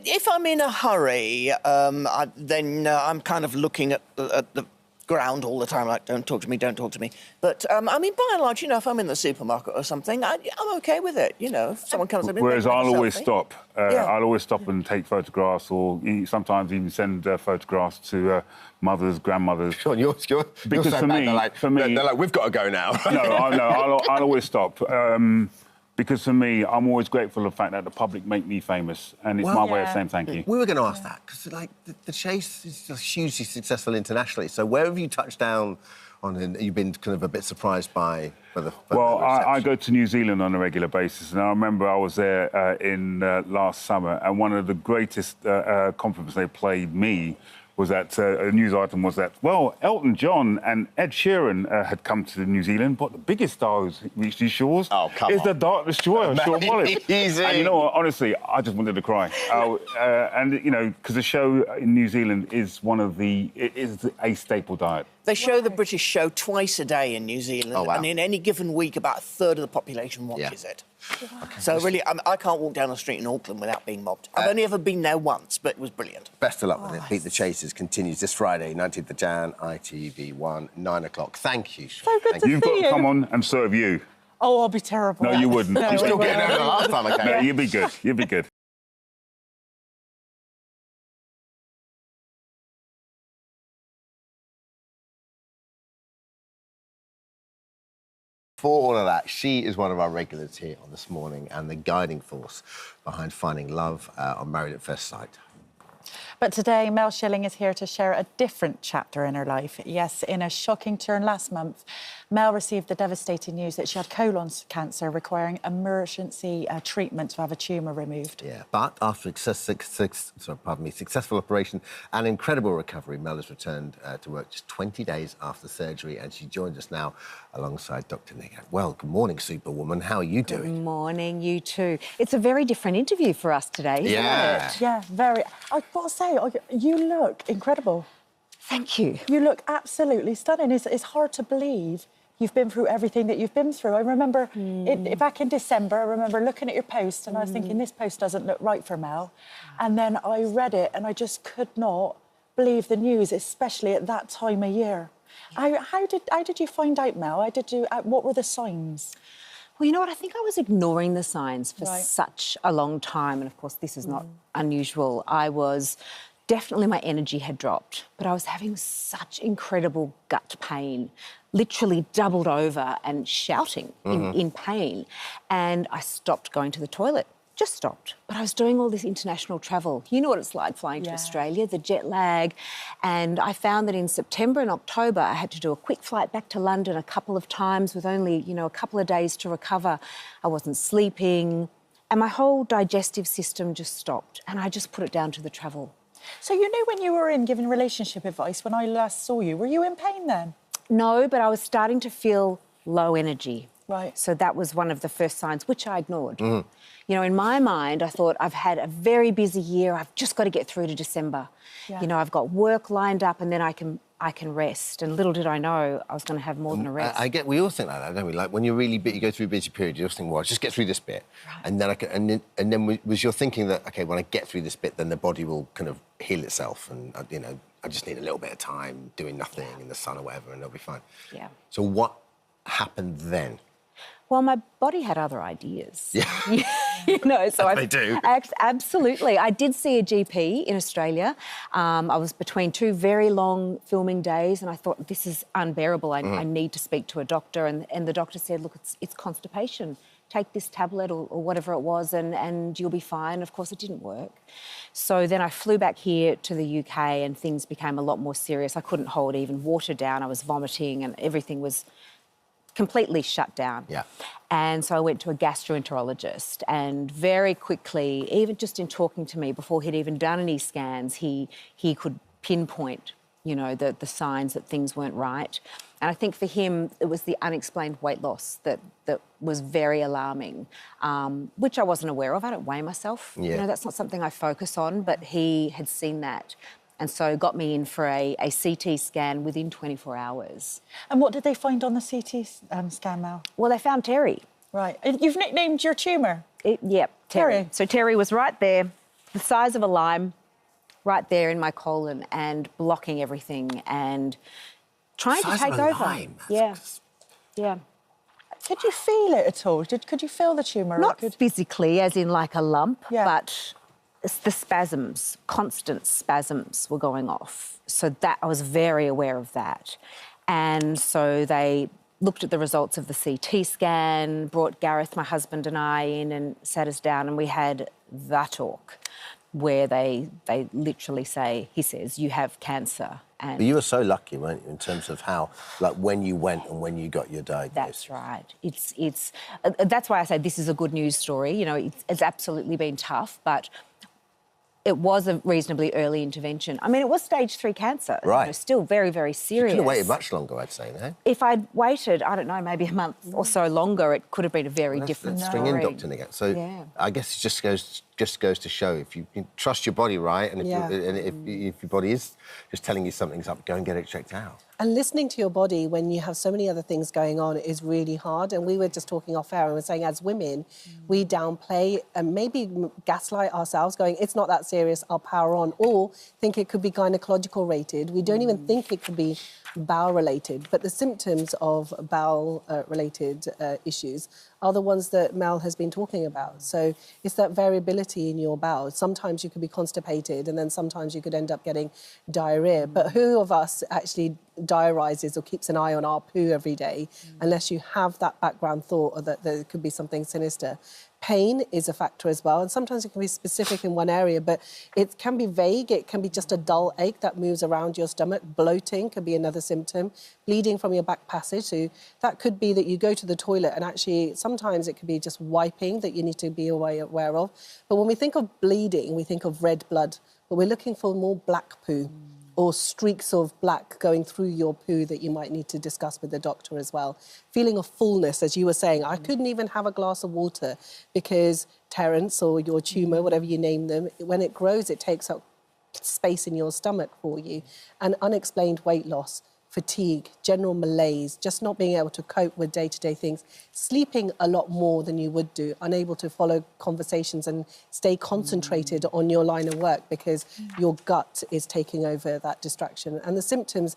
If I'm in a hurry, then I'm kind of looking at the ground all the time, like, don't talk to me, don't talk to me. But, by and large, if I'm in the supermarket or something, I'm OK with it, If someone comes up... Whereas I'll always stop. I'll always stop and take photographs, or sometimes even send photographs to mothers, grandmothers. Sean, you're because so for bad, me... They're like, we've got to go now. I'll always stop. Because for me, I'm always grateful for the fact that the public make me famous, and it's my way of saying thank you. We were going to ask that, because, the Chase is just hugely successful internationally. So where have you touched down on, and you've been kind of a bit surprised by the I go to New Zealand on a regular basis, and I remember I was there in last summer, and one of the greatest compliments they played me was that a news item was that, well, Elton John and Ed Sheeran had come to New Zealand, but the biggest star who's reached these shores is the Dark Destroyer, Sean Wallace. Easy. And you know what, honestly, I just wanted to cry. Because the show in New Zealand is a staple diet. They show the British show twice a day in New Zealand, and in any given week, about a third of the population watches it. Wow. So really, I can't walk down the street in Auckland without being mobbed. I've only ever been there once, but it was brilliant. Best of luck with it. Beat the Chasers continues this Friday, 19th of Jan, ITV1, 9 o'clock. Thank you. So good to see you. You've got to come on and serve you. Oh, I'll be terrible. No, you wouldn't. You're still getting over the last time, okay? No, you'd be good. You'd be good. For all of that, she is one of our regulars here on This Morning and the guiding force behind finding love on Married at First Sight. But today, Mel Schilling is here to share a different chapter in her life. Yes, in a shocking turn last month, Mel received the devastating news that she had colon cancer requiring emergency treatment to have a tumour removed. Yeah, but after successful operation and incredible recovery, Mel has returned to work just 20 days after surgery, and she joins us now alongside Dr. Nick. Well, good morning, Superwoman. How are you doing? Good morning, you too. It's a very different interview for us today, isn't it? Yeah, very. I've got to say, you look incredible. Thank you. You look absolutely stunning. It's hard to believe you've been through everything that you've been through. I remember back in December, I remember looking at your post and I was thinking, this post doesn't look right for Mel. And then I read it and I just could not believe the news, especially at that time of year. How did you find out, Mel? What were the signs? Well, you know what? I think I was ignoring the signs for such a long time. And, of course, this is not unusual. Definitely my energy had dropped, but I was having such incredible gut pain, literally doubled over and shouting in pain. And I stopped going to the toilet just stopped. But I was doing all this international travel. You know what it's like flying to Australia, the jet lag. And I found that in September and October, I had to do a quick flight back to London a couple of times with only, you know, a couple of days to recover. I wasn't sleeping. And my whole digestive system just stopped. And I just put it down to the travel. So you knew when you were in giving relationship advice, when I last saw you, were you in pain then? No, but I was starting to feel low energy. Right. So that was one of the first signs, which I ignored. You know, in my mind, I thought, I've had a very busy year. I've just got to get through to December. Yeah. You know, I've got work lined up and then I can rest. And little did I know I was going to have more than a rest. We all think like that, don't we? Like when you're really you go through a busy period, you just think, well, I'll just get through this bit, and then and then was your thinking that okay, when I get through this bit, then the body will kind of heal itself, and you know, I just need a little bit of time doing nothing in the sun or whatever, and it'll be fine. Yeah. So what happened then? Well, my body had other ideas. Yeah. You know, so they do. Absolutely. I did see a GP in Australia. I was between two very long filming days and I thought, this is unbearable. I need to speak to a doctor. And the doctor said, look, it's constipation. Take this tablet or whatever it was and you'll be fine. Of course, it didn't work. So then I flew back here to the UK and things became a lot more serious. I couldn't hold even water down. I was vomiting and everything was completely shut down. Yeah. And so I went to a gastroenterologist and very quickly, even just in talking to me before he'd even done any scans, he could pinpoint, you know, the signs that things weren't right. And I think for him, it was the unexplained weight loss that was very alarming, which I wasn't aware of. I don't weigh myself. Yeah. You know, that's not something I focus on, but he had seen that. And so got me in for a CT scan within 24 hours. And what did they find on the CT scan, Mel? Well, they found Terry. Right. You've nicknamed your tumour? Yep, Terry. So Terry was right there, the size of a lime, right there in my colon and blocking everything and trying to take over. Lime. Yeah, yeah. Could you feel it at all? Could you feel the tumour? Not physically, as in like a lump, but the spasms, constant spasms were going off. So that I was very aware of that. And so they looked at the results of the CT scan, brought Gareth, my husband, and I in and sat us down and we had that talk where they literally say, he says, you have cancer. And but you were so lucky, weren't you, in terms of how, like, when you went and when you got your diagnosis? That's right. It's that's why I say this is a good news story. You know, it's absolutely been tough, but it was a reasonably early intervention. I mean, it was stage 3 cancer. Right. You know, still very, very serious. You could have waited much longer, I'd say, no? If I'd waited, I don't know, maybe a month or so longer, it could have been a very different story. String in doctor again. So I guess it just goes to show if you trust your body, right, and if your body is just telling you something's up, go and get it checked out. And listening to your body when you have so many other things going on is really hard. And we were just talking off air and we're saying as women, we downplay and maybe gaslight ourselves going, it's not that serious, I'll power on, or think it could be gynecological rated. We don't even think it could be bowel related. But the symptoms of bowel related issues are the ones that Mel has been talking about. So it's that variability in your bowel. Sometimes you could be constipated and then sometimes you could end up getting diarrhea. But who of us actually diarizes or keeps an eye on our poo every day unless you have that background thought or that there could be something sinister? Pain is a factor as well, and sometimes it can be specific in one area, but it can be vague. It can be just a dull ache that moves around your stomach. Bloating could be another symptom. Bleeding from your back passage. So that could be that you go to the toilet and actually sometimes it could be just wiping that you need to be aware of. But when we think of bleeding, we think of red blood, but we're looking for more black poo. Or streaks of black going through your poo that you might need to discuss with the doctor as well. Feeling of fullness, as you were saying. I couldn't even have a glass of water because Terence or your tumour, whatever you name them, when it grows, it takes up space in your stomach for you. And unexplained weight loss, fatigue, general malaise, just not being able to cope with day-to-day things, sleeping a lot more than you would do, unable to follow conversations and stay concentrated on your line of work because your gut is taking over that distraction. And the symptoms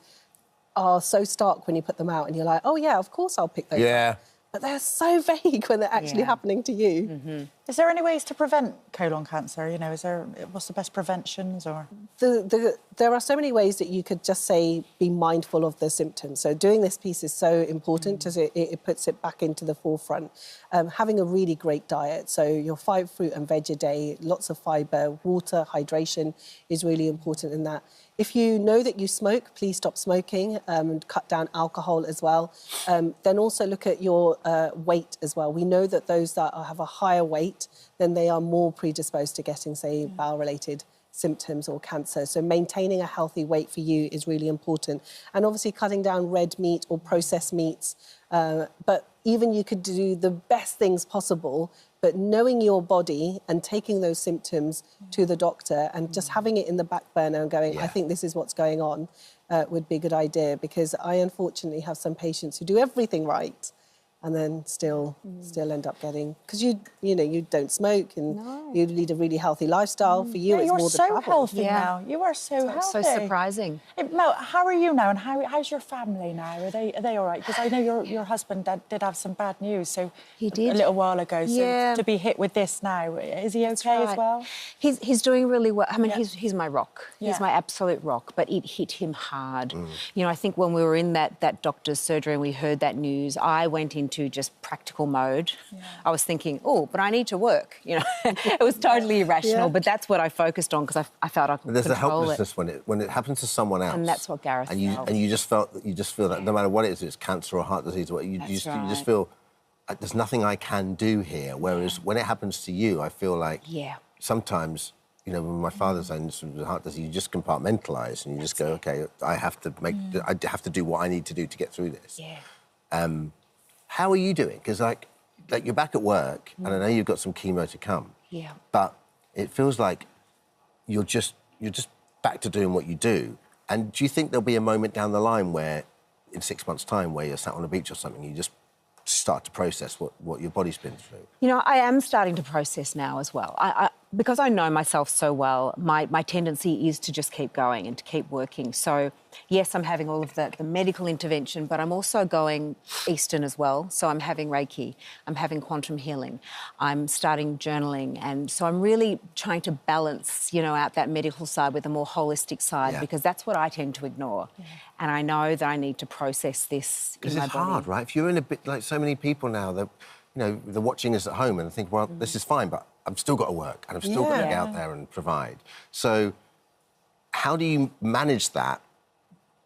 are so stark when you put them out and you're like, oh, yeah, of course I'll pick those up. but they're so vague when they're actually happening to you. Is there any ways to prevent colon cancer? You know, what's the best preventions or? There are so many ways that you could just say, be mindful of the symptoms. So doing this piece is so important because it puts it back into the forefront. Having a really great diet, so your 5 fruit and veg a day, lots of fibre, water, hydration is really important in that. If you know that you smoke, please stop smoking and cut down alcohol as well. Then also look at your weight as well. We know that those that have a higher weight, then they are more predisposed to getting, say, bowel-related symptoms or cancer. So maintaining a healthy weight for you is really important. And obviously cutting down red meat or processed meats. But even you could do the best things possible, but knowing your body and taking those symptoms to the doctor and just having it in the back burner and going, I think this is what's going on, would be a good idea, because I unfortunately have some patients who do everything right and then still end up getting, because you don't smoke and you lead a really healthy lifestyle. For you, it's more the travel. You're so healthy now. You are so healthy. So surprising. Mel, how are you now, and how's your family now? Are they all right? Because I know your husband did have some bad news, so he did a little while ago. So yeah. to be hit with this now, is he okay as well? He's doing really well. I mean, he's my rock. He's my absolute rock. But it hit him hard. You know, I think when we were in that doctor's surgery and we heard that news, I went into just practical mode. I was thinking, oh, but I need to work. You know, it was totally irrational. But that's what I focused on because I felt I could There's control a helplessness when it happens to someone else. And that's what Gareth felt. And you just feel that no matter what it is, it's cancer or heart disease, or you just feel there's nothing I can do here. Whereas when it happens to you, I feel like sometimes, you know, when my father's saying this was heart disease, you just compartmentalise and you just go, okay, I have to do what I need to do to get through this. How are you doing? Because like you're back at work, and I know you've got some chemo to come. But it feels like you're just back to doing what you do. And do you think there'll be a moment down the line where, in 6 months' time, where you're sat on a beach or something, you just start to process what your body's been through? You know, I am starting to process now as well. Because I know myself so well, my tendency is to just keep going and to keep working. So, yes, I'm having all of the medical intervention, but I'm also going Eastern as well. So I'm having Reiki, I'm having quantum healing, I'm starting journaling. And so I'm really trying to balance, you know, out that medical side with a more holistic side, because that's what I tend to ignore. And I know that I need to process this in my body. Because it's hard, right? If you're in a bit like so many people now, that you know, they're watching us at home and think, well, this is fine, but I've still got to work and I've still got to get out there and provide. So how do you manage that,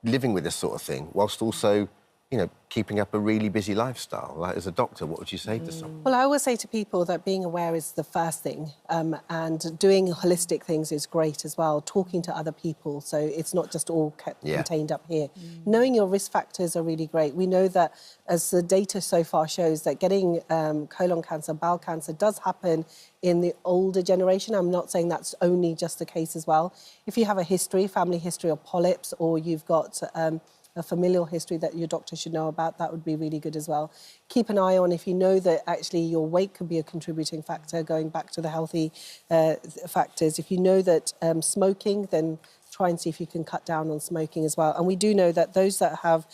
living with this sort of thing, whilst also, you know, keeping up a really busy lifestyle? Like, as a doctor, what would you say to someone? Well, I always say to people that being aware is the first thing, and doing holistic things is great as well, talking to other people, so it's not just all contained up here. Knowing your risk factors are really great. We know that, as the data so far shows, that getting colon cancer, bowel cancer does happen in the older generation. I'm not saying that's only just the case as well. If you have a history, family history of polyps, or you've got a familial history that your doctor should know about, that would be really good as well. Keep an eye on if you know that actually your weight could be a contributing factor, going back to the healthy factors. If you know that smoking, then try and see if you can cut down on smoking as well. And we do know that those that have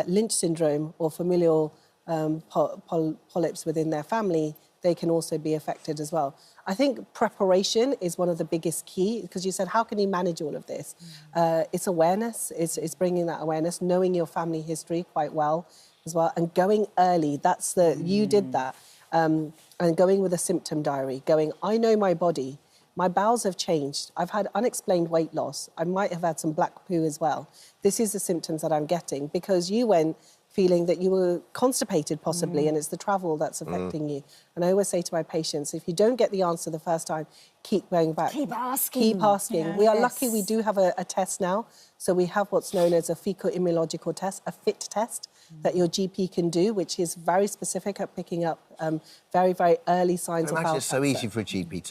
Lynch syndrome or familial polyps within their family, they can also be affected as well. I think preparation is one of the biggest key, because you said, how can you manage all of this? It's awareness, it's bringing that awareness, knowing your family history quite well as well, and going early. That's you did that. And going with a symptom diary, going, I know my body, my bowels have changed, I've had unexplained weight loss, I might have had some black poo as well. This is the symptoms that I'm getting, because you went feeling that you were constipated possibly, and it's the travel that's affecting you. And I always say to my patients, if you don't get the answer the first time, keep going back. Keep asking. Keep asking. Yeah. We are lucky we do have a test now. So we have what's known as a fecal immunological test, a FIT test, that your GP can do, which is very specific at picking up very, very early signs of bowel cancer. It's so easy for a GP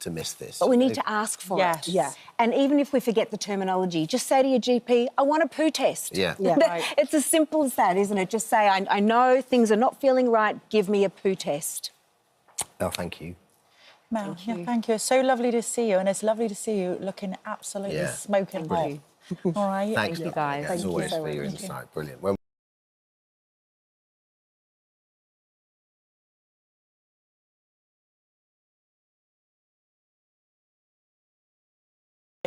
to miss this. But we need to ask for it. Yeah. And even if we forget the terminology, just say to your GP, I want a poo test. It's as simple as that, isn't it? Just say, I know things are not feeling right, give me a poo test. Oh, thank you. Mel, thank you. It's so lovely to see you, and it's lovely to see you looking absolutely smoking hot. All right. Thank you, guys. As always, for your insight. Brilliant.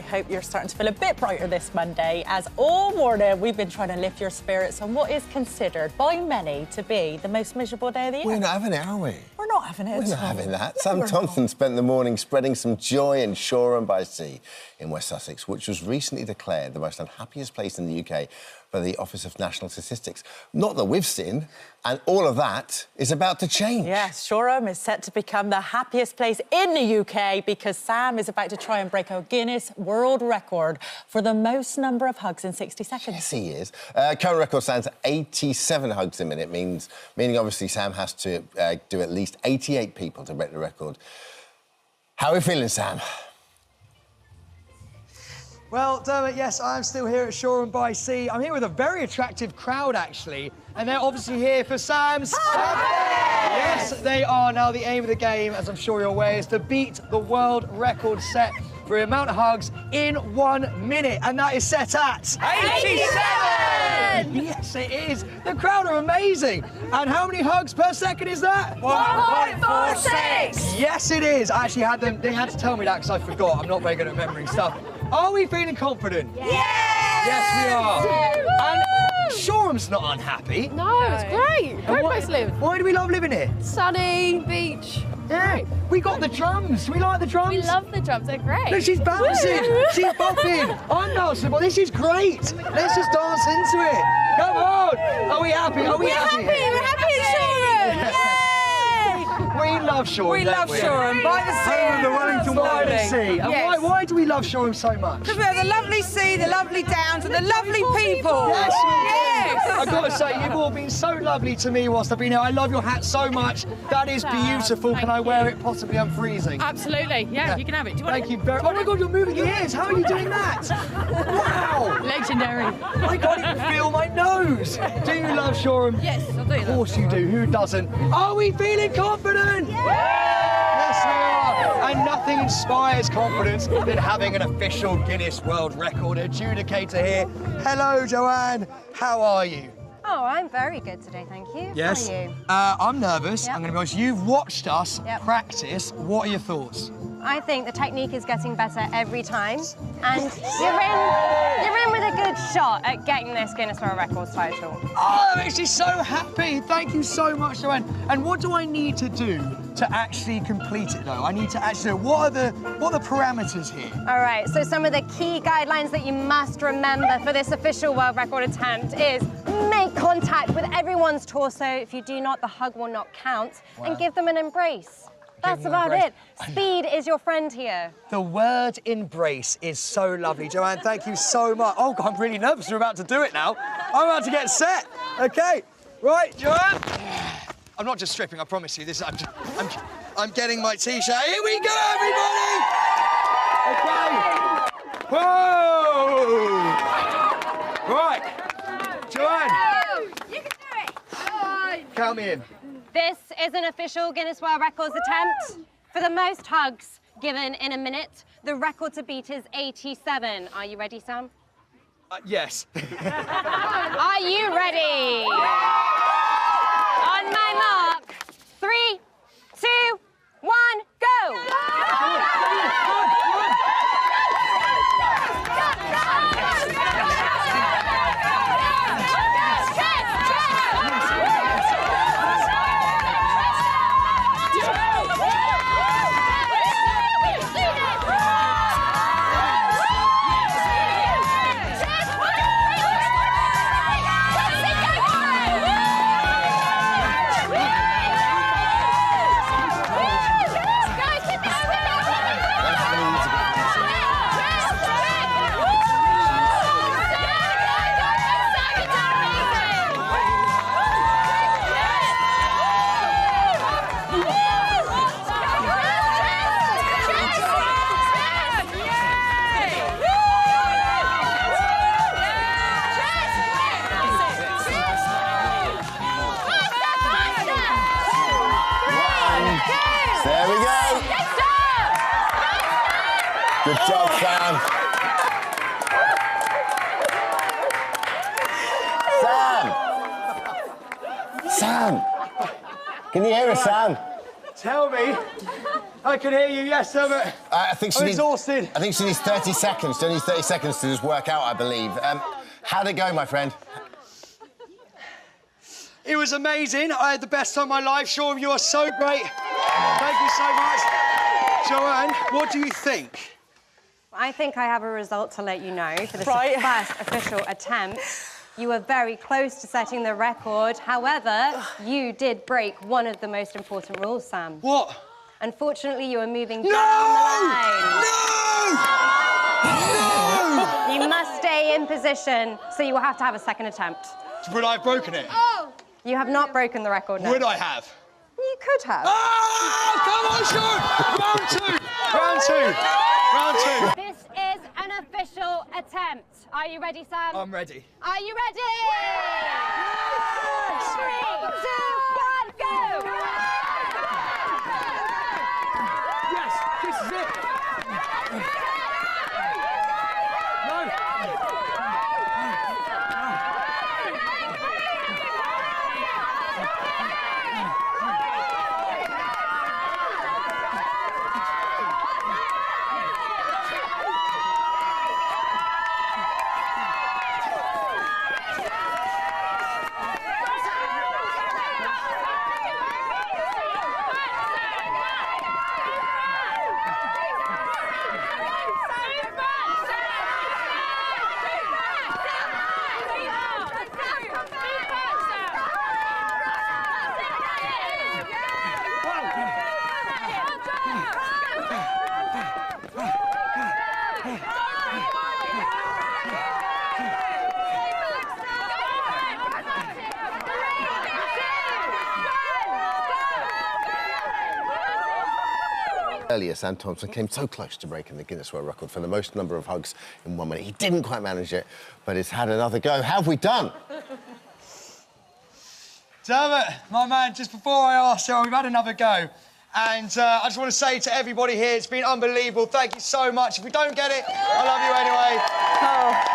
hope you're starting to feel a bit brighter this Monday, as all morning we've been trying to lift your spirits on what is considered by many to be the most miserable day of the year. We're not having it, are we? We're not having it. We're not having that. Sam Thompson spent the morning spreading some joy in Shoreham by Sea in West Sussex, which was recently declared the most unhappiest place in the UK by the Office of National Statistics. Not that we've seen, and all of that is about to change. Yes, Shoreham is set to become the happiest place in the UK because Sam is about to try and break a Guinness World Record for the most number of hugs in 60 seconds. Yes, he is. Current record stands at 87 hugs a minute, meaning obviously Sam has to do at least 88 people to break the record. How are we feeling, Sam? Well, Dermot, yes, I'm still here at Shoreham by Sea. I'm here with a very attractive crowd, actually, and they're obviously here for Sam's... Yes, they are. Now, the aim of the game, as I'm sure you're aware, is to beat the world record set for the amount of hugs in 1 minute, and that is set at... 87! Yes, it is. The crowd are amazing. And how many hugs per second is that? 1.46! Yes, it is. I actually had them... They had to tell me that because I forgot. I'm not very good at remembering stuff. Are we feeling confident? Yes! Yes, we are. And Shoreham's not unhappy. No, it's great. Great place to live. Why do we love living here? Sunny, beach. Yeah, we got the drums. We like the drums. We love the drums. They're great. Look, she's bouncing. She's bopping. I'm dancing, but this is great. Let's just dance into it. Come on. Are we happy? Are we happy? We're happy in Shoreham. Yay! We love Shoreham. We love Shoreham by the sea. Home of the Wellington By the sea. And yes. why do we love Shoreham so much? Because we have the lovely sea, the lovely downs, and the lovely people. Yes, yes. I've got to say, you've all been so lovely to me whilst I've been here. I love your hat so much. That is beautiful. Can I wear it? Possibly, I'm freezing. Absolutely. Yeah, you can have it. Do you want Thank you very much. Oh my God, you're moving your ears. How are you doing that? Wow. Legendary. I can't even feel my nose. Do you love Shoreham? Yes, I do. Of course you do. Who doesn't? Are we feeling confident? Yes, we are. And nothing inspires confidence than having an official Guinness World Record adjudicator here. Hello, Joanne. How are you? Oh, I'm very good today, thank you. Yes. How are you? I'm nervous. Yep. I'm going to be honest. You've watched us Yep. practice. What are your thoughts? I think the technique is getting better every time, and you're in with a good shot at getting this Guinness World Records title. Oh, that makes me so happy. Thank you so much, Joanne. And what do I need to do to actually complete it, though? I need to actually know what are the parameters here? All right, so some of the key guidelines that you must remember for this official world record attempt is make contact with everyone's torso. If you do not, the hug will not count. Wow. And give them an embrace. That's about it. Speed is your friend here. The word embrace is so lovely. Joanne, thank you so much. Oh, God, I'm really nervous. We're about to do it now. I'm about to get set. OK. Right, Joanne. I'm not just stripping, I promise you. This is, I'm getting my T-shirt. Here we go, everybody! OK. Whoa! Right. Joanne. You can do it. Count me in. This is an official Guinness World Records attempt for the most hugs given in a minute. The record to beat is 87. Are you ready, Sam? Yes. Are you ready? On my mark. 3, 2, 1, go! There we go. Good job, Sam. Sam! Sam! Can you hear us, Sam? Tell me I can hear you, yes, Dermot. I think she I'm needs, exhausted. I think she needs 30 seconds. She only needs 30 seconds to just work out, I believe. How'd it go, my friend? It was amazing. I had the best time of my life. Sean, you are so great. Thank you so much. Joanne, what do you think? I think I have a result to let you know for this first official attempt. You were very close to setting the record. However, you did break one of the most important rules, Sam. What? Unfortunately, you were moving down the line. No! You must stay in position, so you will have to have a second attempt. Would I have broken it? You have not broken the record, no. Would I have? You could have. Oh, come on, Sean! Round two. Round two. This is an official attempt. Are you ready, Sam? I'm ready. Are you ready? Yes! 3, 2, 1, go! Yes, this is it. No. Earlier, Sam Thompson came so close to breaking the Guinness World Record for the most number of hugs in 1 minute. He didn't quite manage it, but he's had another go. How have we done? Dermot, my man, just before I ask you, we've had another go. And I just want to say to everybody here, it's been unbelievable. Thank you so much. If we don't get it, I love you anyway.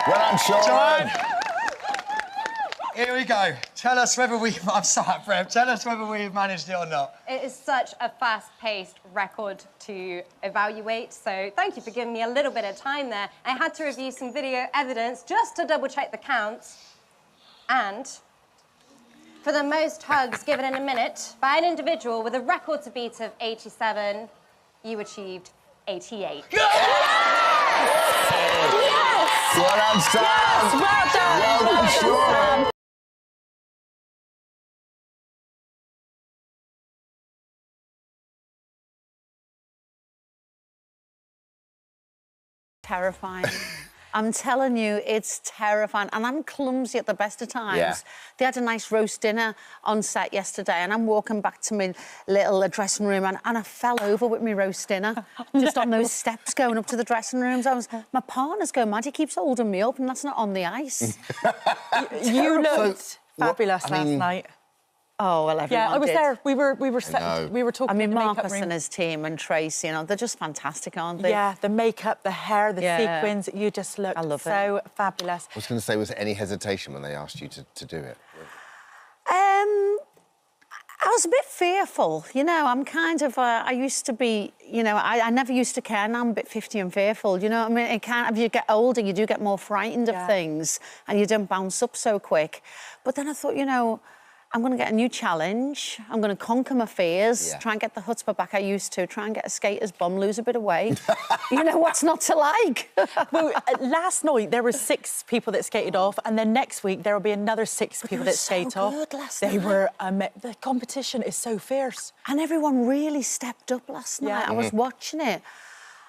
Well, I'm sure. Joanne, here we go. Tell us whether we... I'm so out of breath. Tell us whether we've managed it or not. It is such a fast-paced record to evaluate, so thank you for giving me a little bit of time there. I had to review some video evidence just to double-check the counts. And for the most hugs given in a minute by an individual with a record to beat of 87, you achieved 88. Yes! Well done, Sam. Yes, well done. Well done, Sean. Terrifying. I'm telling you, it's terrifying. And I'm clumsy at the best of times. Yeah. They had a nice roast dinner on set yesterday, and I'm walking back to my little dressing room, and I fell over with my roast dinner, just on those steps going up to the dressing rooms. My partner's going mad. He keeps holding me up, and that's not on the ice. You looked fabulous last night. Oh, well, everyone Yeah, I was did. there. We were talking. I mean, in the makeup Marcus room. and his team and Tracy, you know, they're just fantastic, aren't they? Yeah, the makeup, the hair, the Yeah. sequins. You just look so fabulous. I was going to say, was there any hesitation when they asked you to do it? I was a bit fearful, you know. I'm kind of, I used to be, you know, I never used to care. Now I'm a bit 50 and fearful, you know what I mean? As you get older, you do get more frightened of things, and you don't bounce up so quick. But then I thought, you know, I'm going to get a new challenge. I'm going to conquer my fears, try and get the chutzpah back I used to, try and get a skater's bum, lose a bit of weight. You know, what's not to like? Well, last night there were 6 people that skated off, and then next week there will be another 6 people that skate off. They were the competition is so fierce, and everyone really stepped up last night. I was watching it.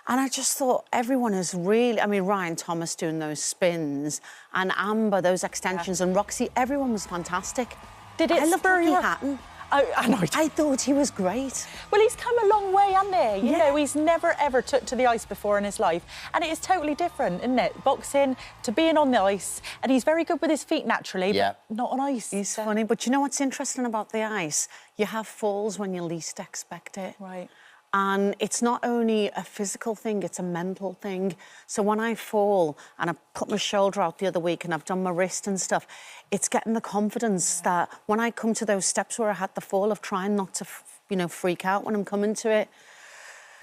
And I just thought everyone is really... I mean, Ryan Thomas doing those spins, and Amber, those extensions, and Roxy, everyone was fantastic. Did it spur your... Hatton. I thought he was great. Well, he's come a long way, hasn't he? You know, he's never, ever took to the ice before in his life. And it is totally different, isn't it? Boxing to being on the ice. And he's very good with his feet naturally, but not on ice. He's funny. But you know what's interesting about the ice? You have falls when you least expect it. Right. And it's not only a physical thing, it's a mental thing. So when I fall and I put my shoulder out the other week and I've done my wrist and stuff, it's getting the confidence that when I come to those steps where I had the fall of trying not to, you know, freak out when I'm coming to it.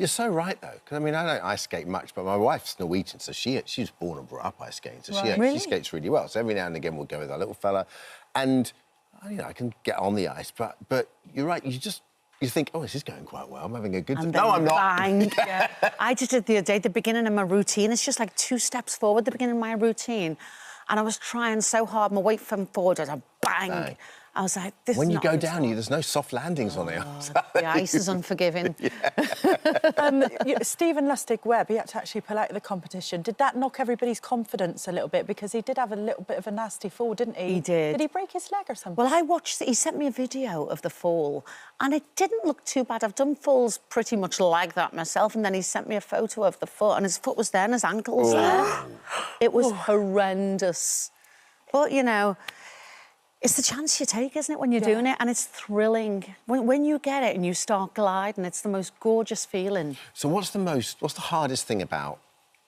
You're so right, though. Because, I mean, I don't ice skate much, but my wife's Norwegian, so she was born and brought up ice skating, so she skates really well. So every now and again we'll go with our little fella, and, you know, I can get on the ice, but you're right, you think, oh, this is going quite well. I'm having a good time. No, I'm not. Bang. I just did the other day, the beginning of my routine. It's just like 2 steps forward, the beginning of my routine. And I was trying so hard, my weight from forward, I was like, bang. I was like, this is not... When you go down, there's no soft landings on it. The ice is unforgiving. Stephen Lustig-Webb, he had to actually pull out of the competition. Did that knock everybody's confidence a little bit? Because he did have a little bit of a nasty fall, didn't he? He did. Did he break his leg or something? Well, I watched... He sent me a video of the fall, and it didn't look too bad. I've done falls pretty much like that myself, and then he sent me a photo of the foot, and his foot was there and his ankle was there. It was horrendous. But, you know... It's the chance you take, isn't it, when you're doing it? And it's thrilling. When you get it and you start gliding, it's the most gorgeous feeling. So what's the hardest thing about,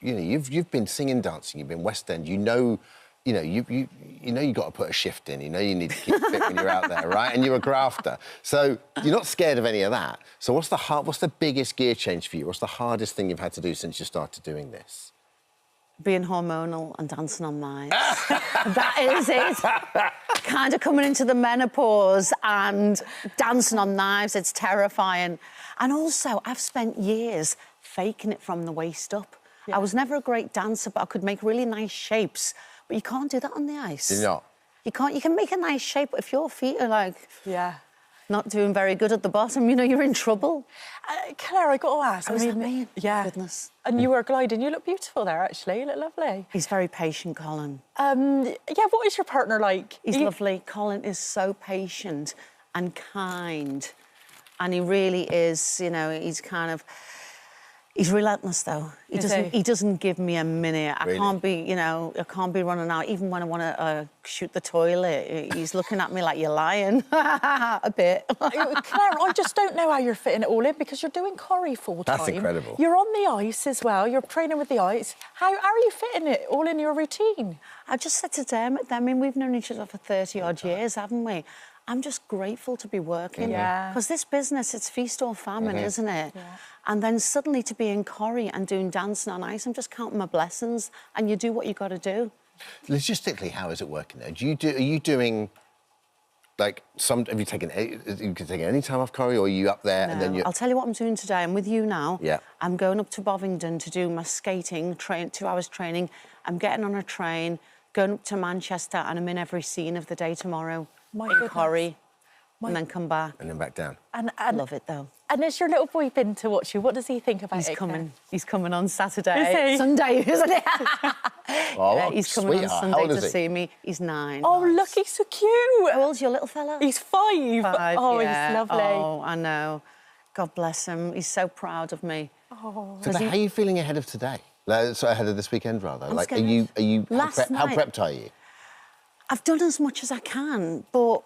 you know, you've been singing, dancing, you've been West End, you know you've got to put a shift in, you know you need to keep fit when you're out there, right? And you're a grafter. So you're not scared of any of that. So what's the biggest gear change for you? What's the hardest thing you've had to do since you started doing this? Being hormonal and dancing on knives. That is it. Kind of coming into the menopause and dancing on knives, it's terrifying. And also, I've spent years faking it from the waist up. I was never a great dancer, but I could make really nice shapes. But you can't do that on the ice. You're not? You can't. You can make a nice shape, but if your feet are like... not doing very good at the bottom, you know, you're in trouble. Claire, I got to ask. I mean, goodness. And you were gliding. You look beautiful there, actually. You look lovely. He's very patient, Colin. What is your partner like? He's lovely. Colin is so patient and kind. And he really is, you know, he's kind of... He's relentless, though. He doesn't give me a minute. I can't be, you know, I can't be running out. Even when I want to shoot the toilet, he's looking at me like you're lying. A bit. Claire, I just don't know how you're fitting it all in because you're doing Corrie full-time. That's incredible. You're on the ice as well. You're training with the ice. How are you fitting it all in your routine? I just said to Dermot, I mean, we've known each other for 30-odd years, haven't we? I'm just grateful to be working. Because this business, it's feast or famine, isn't it? And then suddenly to be in Corrie and doing dancing on ice, I'm just counting my blessings, and you do what you got to do. Logistically, how is it working there? Are you doing, like, have you taken any time off Corrie, or are you up there and then you... I'll tell you what I'm doing today. I'm with you now. Yeah. I'm going up to Bovingdon to do my skating, 2 hours training. I'm getting on a train, going up to Manchester, and I'm in every scene of the day tomorrow. In Corrie, and then come back. And then back down. I love it, though. And has your little boy been to watch you? What does he think about it? He's coming on Saturday. Is he? Sunday, isn't it? He's coming on Sunday to see me. He's 9. Oh, look, he's so cute. How old's your little fella? He's 5. 5, oh, he's lovely. Oh, I know. God bless him. He's so proud of me. Oh. So how are you feeling ahead of today? Ahead of this weekend, rather? I'm like, scared. how prepped are you? I've done as much as I can, but...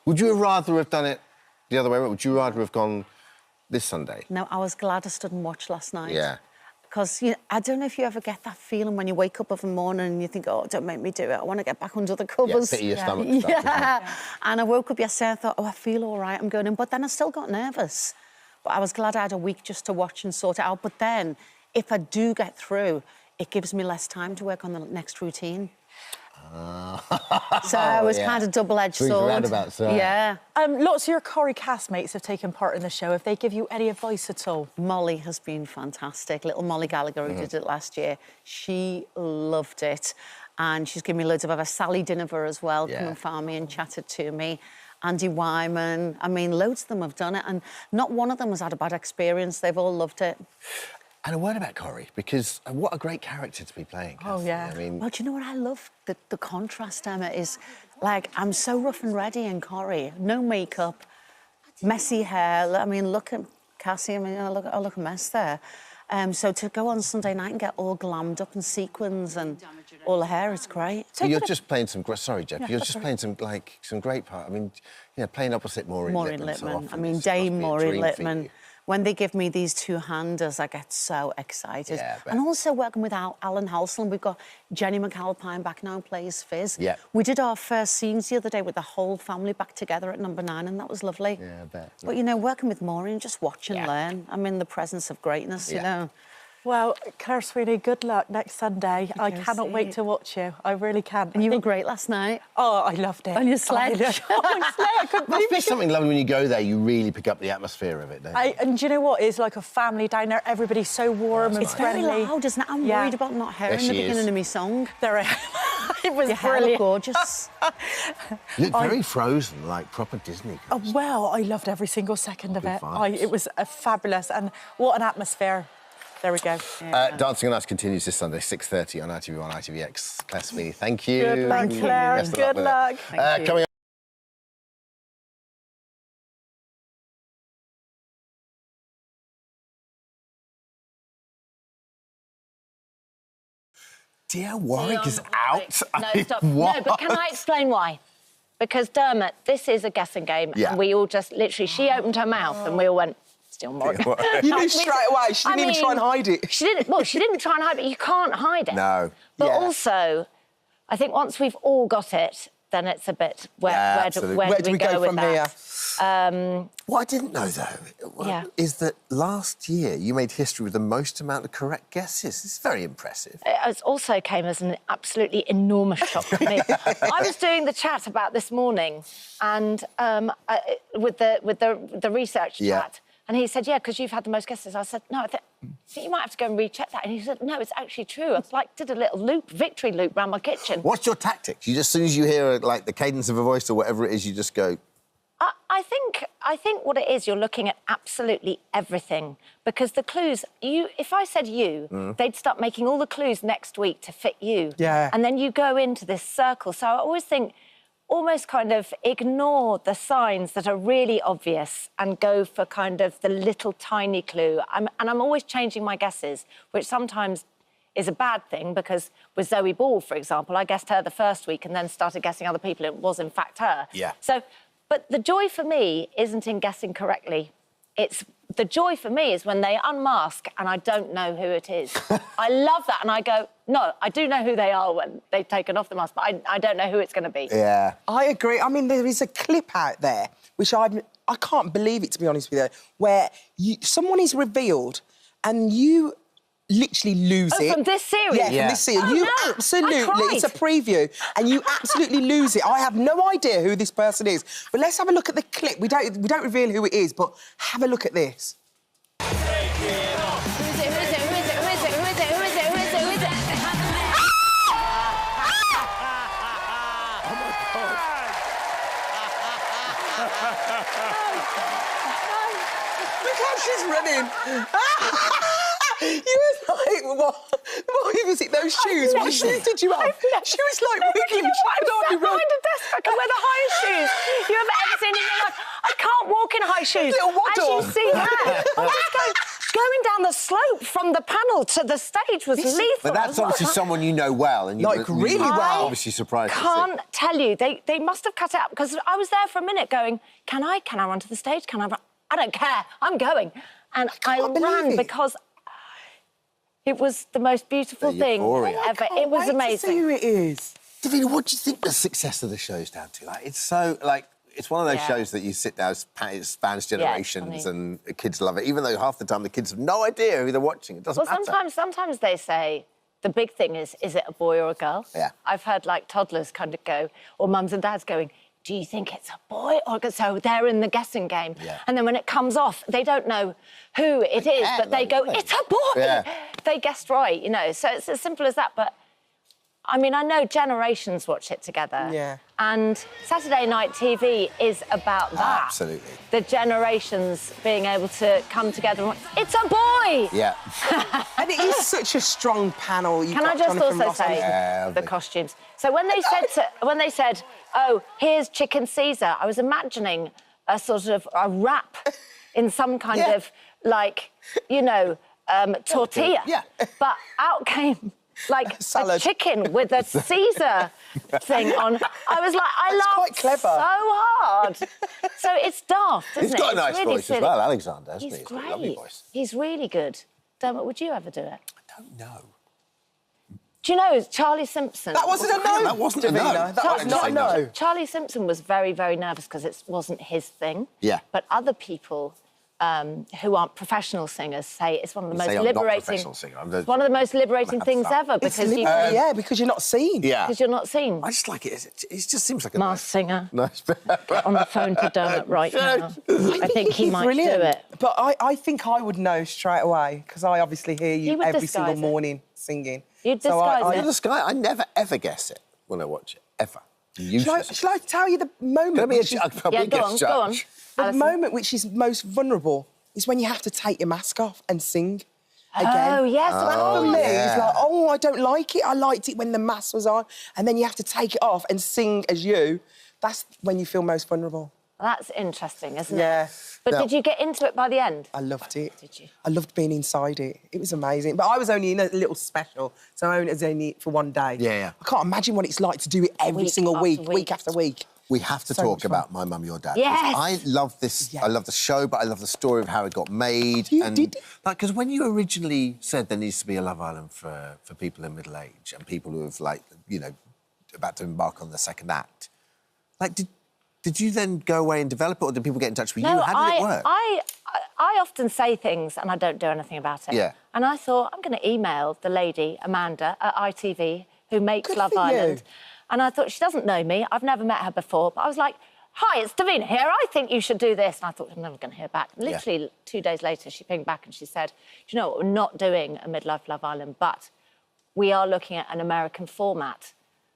Would you rather have done it the other way around? Would you rather have gone this Sunday? No, I was glad I stood and watched last night. Yeah. Because I don't know if you ever get that feeling when you wake up of a morning and you think, oh, don't make me do it. I want to get back under the covers. Yeah, pity your stomach stuff, isn't it? And I woke up yesterday and I thought, oh, I feel all right, I'm going in. But then I still got nervous. But I was glad I had a week just to watch and sort it out. But then, if I do get through, it gives me less time to work on the next routine. So it was kind of double-edged sword. Yeah. Lots of your Corrie castmates have taken part in the show. Have they give you any advice at all? Molly has been fantastic. Little Molly Gallagher, who did it last year, she loved it. And she's given me loads of advice. Sally Dinover as well, come and found me and chatted to me. Andy Wyman. I mean, loads of them have done it, and not one of them has had a bad experience. They've all loved it. And a word about Corrie, because what a great character to be playing. Oh, yeah. I mean... Well, do you know what I love? The contrast, Emma, is, like, I'm so rough and ready in Corrie. No makeup, messy hair. I mean, look at Cassie. I mean, I look a mess there. So to go on Sunday night and get all glammed up in sequins and all the hair, it's great. You're just playing some... Sorry, Jeff. You're just playing some great part. I mean, you know, playing opposite Maureen Lipman so often. I mean, Dame Maureen Lipman. when they give me these two-handers, I get so excited. Yeah, I bet. And also working with Alan Halsall, we've got Jenny McAlpine back now, plays Fizz. Yeah. We did our first scenes the other day with the whole family back together at number 9, and that was lovely. Yeah, I bet. But, you know, working with Maureen, just watch and learn. I'm in the presence of greatness, you know. Well, Claire Sweeney, good luck next Sunday. I cannot wait to watch you. I really can. And you were great last night. Oh, I loved it. On your sledge. I couldn't Must be something lovely when you go there. You really pick up the atmosphere of it, don't you? And do you know what? It's like a family down there. Everybody's so warm and It's very friendly. loud, isn't it? I'm worried about not hearing Yes, the she beginning is. of my song. It was Your hair brilliant. looked gorgeous. You look very Frozen, like proper Disney. Oh, well, I loved every single second of it. It was fabulous, and what an atmosphere. There we go. Dancing on Us continues this Sunday, 6:30 on ITV1, ITVX. Claire Sweeney, thank you. Good luck, Claire. Best of Good with luck. it. Thank you. Coming up. Dear Warwick is out. No, stop. What? No, but can I explain why? Because Dermot, this is a guessing game, Yeah. and we all just literally, she opened her mouth and we all went, still more. You knew straight away. She didn't even try and hide it. She didn't. Well, she didn't try and hide it. You can't hide it. No. But also, I think once we've all got it, then it's a bit where do we go with from that? here? What I didn't know, though, is that last year you made history with the most amount of correct guesses. It's very impressive. It also came as an absolutely enormous shock to me. I was doing the chat about this morning, and with the research chat, and he said, "Yeah, because you've had the most guesses." I said, "No, I think you might have to go and recheck that." And he said, "No, it's actually true. I did a little victory loop around my kitchen." What's your tactics? You just, as soon as you hear like the cadence of a voice or whatever it is, you just go. I think what it is, you're looking at absolutely everything, because the clues, if I said you, they'd start making all the clues next week to fit you. Yeah. And then you go into this circle. So I always think, almost kind of ignore the signs that are really obvious and go for kind of the little tiny clue. I'm always changing my guesses, which sometimes is a bad thing, because with Zoe Ball, for example, I guessed her the first week and then started guessing other people. It was, in fact, her. Yeah. So, but the joy for me isn't in guessing correctly. The joy for me is when they unmask and I don't know who it is. I love that, and I go, no, I do know who they are when they've taken off the mask, but I don't know who it's going to be. Yeah. I agree. I mean, there is a clip out there, which I can't believe it, to be honest with you, where someone is revealed and you literally lose it. From this series? Yeah, from this series. Oh, You no, absolutely, I cried. it's a preview, and you absolutely lose it. I have no idea who this person is. But let's have a look at the clip. We don't reveal who it is, but have a look at this. Look how she's running. You was like, what was it, those shoes? What shoes did you have? She was like wiggling. I'm sat behind a desk. I can wear the highest shoes you have ever seen in your life. I can't walk in high shoes. Little waddle. As you see now. I'm just going down the slope from the panel to the stage was lethal. But that's obviously someone you know well, and you Like, really well. Obviously surprised. Can't tell you. They must have cut it out, because I was there for a minute going, can I run to the stage? Can I run? I don't care. I'm going. And I ran because it was the most beautiful thing ever. It was amazing. To see who it is. Davina, what do you think the success of the show's down to? Like, it's so it's one of those shows that you sit down, it spans generations, and kids love it. Even though half the time the kids have no idea who they're watching, it doesn't matter. Sometimes they say the big thing is it a boy or a girl? Yeah. I've heard like toddlers kind of go, or mums and dads going, do you think it's a boy or a girl? So they're in the guessing game. Yeah. And then when it comes off, they don't know who it is, but they go, it's a boy. Yeah. They guessed right, you know. So it's as simple as that. But I mean, I know generations watch it together. Yeah. And Saturday night TV is about that. Absolutely. The generations being able to come together and it's a boy! Yeah. And it is such a strong panel. Can I just also say the costumes? So when they said, oh, here's Chicken Caesar, I was imagining a sort of a wrap in some kind of, like, you know, tortilla. Yeah. But out came like a chicken with a Caesar thing on. I was like, I laughed so hard. So it's daft, isn't it? He's got a nice really voice silly. as well, Alexander, hasn't he? He's He's got great. a lovely voice. He's really good. Dermot, would you ever do it? I don't know. Do you know Charlie Simpson? That wasn't a no. That wasn't a no. That was not a no. Charlie Simpson was very, very nervous because it wasn't his thing. Yeah. But other people who aren't professional singers say it's one of the most I'm not a liberating. professional singer. It's one of the most liberating things ever because you can, yeah, because you're not seen. Yeah. because you're not seen. I just like it. It just seems like a Masked singer. nice. Get on the phone to Dermot right now. I think he might brilliant. do it. But I think I would know straight away because I obviously hear He you would every disguise single it. morning singing. You'd So disguise The Sky, I never ever guess it when I watch it ever. Shall I tell you the moment? Can I be a which is- judge? I'll be a guest judge. The Alison. moment which is most vulnerable is when you have to take your mask off and sing again. Oh, yes, of That for course. me yeah. is like, oh, I don't like it. I liked it when the mask was on, and then you have to take it off and sing as you. That's when you feel most vulnerable. That's interesting, isn't Yeah. it? But did you get into it by the end? I loved it. Did you? I loved being inside it. It was amazing. But I was only in a little special, so I was only for one day. Yeah. I can't imagine what it's like to do it every single week after week. We have to So talk much fun. about My Mum, Your Dad. Yes. I love this. I love the show, but I love the story of how it got made. You did? Like, because when you originally said there needs to be a Love Island for people in middle age and people who have, like, you know, about to embark on the second act, like, did you then go away and develop it, or did people get in touch with you? How did it work? I often say things and I don't do anything about it. Yeah. And I thought, I'm going to email the lady, Amanda, at ITV, who makes Love Island. And I thought, she doesn't know me. I've never met her before. But I was like, hi, it's Davina here. I think you should do this. And I thought, I'm never going to hear back. Literally 2 days later, she pinged back and she said, do you know what? We're not doing a midlife Love Island, but we are looking at an American format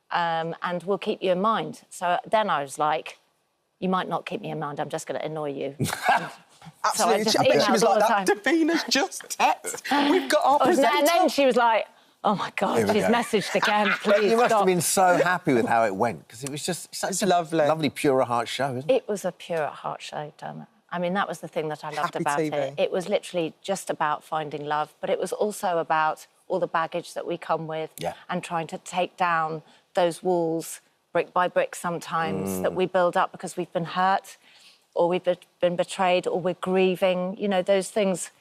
and we'll keep you in mind. So then I was like, you might not keep me in mind. I'm just going to annoy you. Absolutely. So I bet she was like that. Davina's just text. We've got our And presenter. then she was like, oh, my God, Here we she's go. messaged again, please You must stop. have been so happy with how it went, because it was just such a lovely, pure at heart show, isn't it? It was a pure at heart show, Dermot. I mean, that was the thing that I loved Happy about TV. it. It was literally just about finding love, but it was also about all the baggage that we come with and trying to take down those walls brick by brick sometimes that we build up because we've been hurt or we've been betrayed or we're grieving, you know, those things.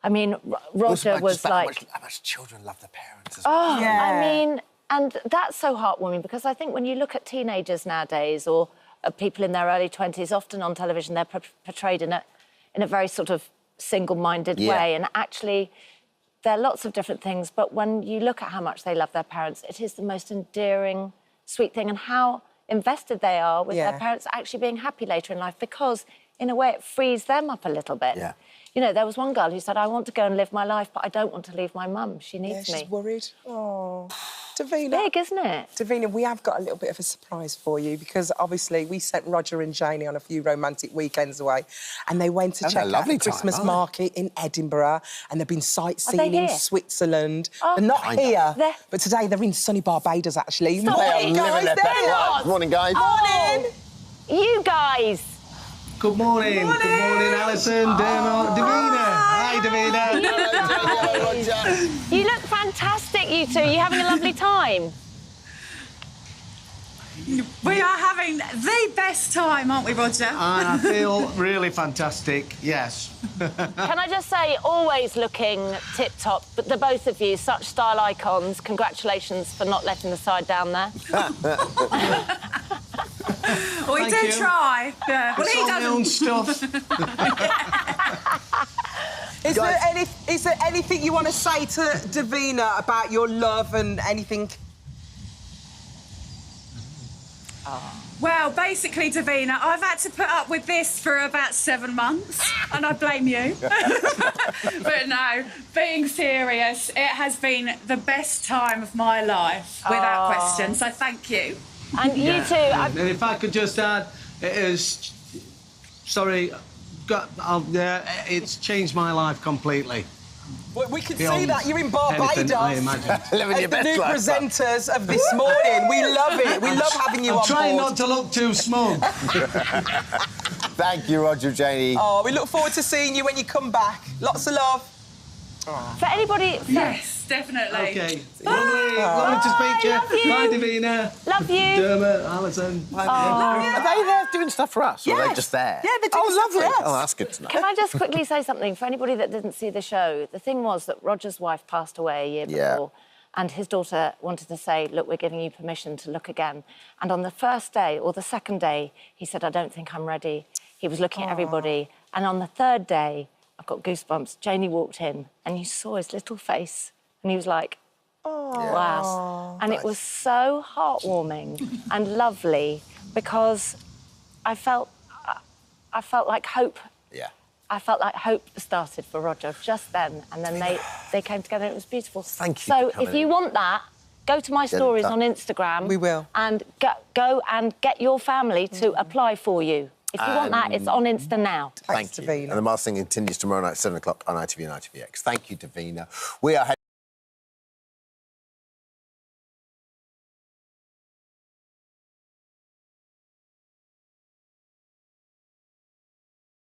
I mean, Roger was like... How much children love their parents as well. well. I mean, and that's so heartwarming because I think when you look at teenagers nowadays or people in their early 20s, often on television, they're portrayed in a very sort of single-minded way. And actually, there are lots of different things, but when you look at how much they love their parents, it is the most endearing, sweet thing, and how invested they are with their parents actually being happy later in life because, in a way, it frees them up a little bit. Yeah. You know, there was one girl who said, I want to go and live my life, but I don't want to leave my mum. She needs me. She's worried. Oh, Davina. Big, isn't it? Davina, we have got a little bit of a surprise for you because obviously we sent Roger and Janie on a few romantic weekends away and they went to check out the Christmas market in Edinburgh and they've been sightseeing in Switzerland. Oh, they're not here, but today they're in sunny Barbados, actually. Stop it. Living their best life. Morning, guys. Morning. You guys. Good morning. Good morning, Alison, Dermot, Davina. Hi, Davina. You look fantastic, you two. You having a lovely time? We are having the best time, aren't we, Roger? And I feel really fantastic, yes. Can I just say, always looking tip-top, but the both of you, such style icons. Congratulations for not letting the side down there. We do try. Yeah. Well, It's he all my doesn't. own stuff. Is there anything you want to say to Davina about your love and anything? Well, basically, Davina, I've had to put up with this for about 7 months, and I blame you. But no, being serious, it has been the best time of my life, without question, so thank you. And you two... And if I could just add, it is... Sorry, it's changed my life completely. Well, we can see Beyond that you're in Barbados. anything I imagined. As the new presenters of this morning. We love it. We love having you on board. I'm trying not to look too smug. Thank you, Roger, Janie. Oh, we look forward to seeing you when you come back. Lots of love. For anybody... Yes. Yes, definitely. OK. Lovely to speak to you. Bye, Davina. Love you. Dermot, Alison. Are they there doing stuff for us, or are they Yes. just there? Yeah, they're doing stuff for lovely. us. Oh, that's good to know. Can I just quickly say something for anybody that didn't see the show? The thing was that Roger's wife passed away a year before, and his daughter wanted to say, look, we're giving you permission to look again. And on the first day or the second day, he said, I don't think I'm ready. He was looking at everybody. And on the third day, I've got goosebumps, Janie walked in and you saw his little face and he was like, wow. And it was so heartwarming and lovely because I felt like hope. Yeah. I felt like hope started for Roger just then, and then they came together and it was beautiful. Thank you. So for coming if you in. want that, go to my stories on Instagram. We will. And go and get your family to apply for you. If you want that, it's on Insta now. Thank you. And the Masked Singer continues tomorrow night, 7 o'clock on ITV and ITVX. Thank you, Davina. We are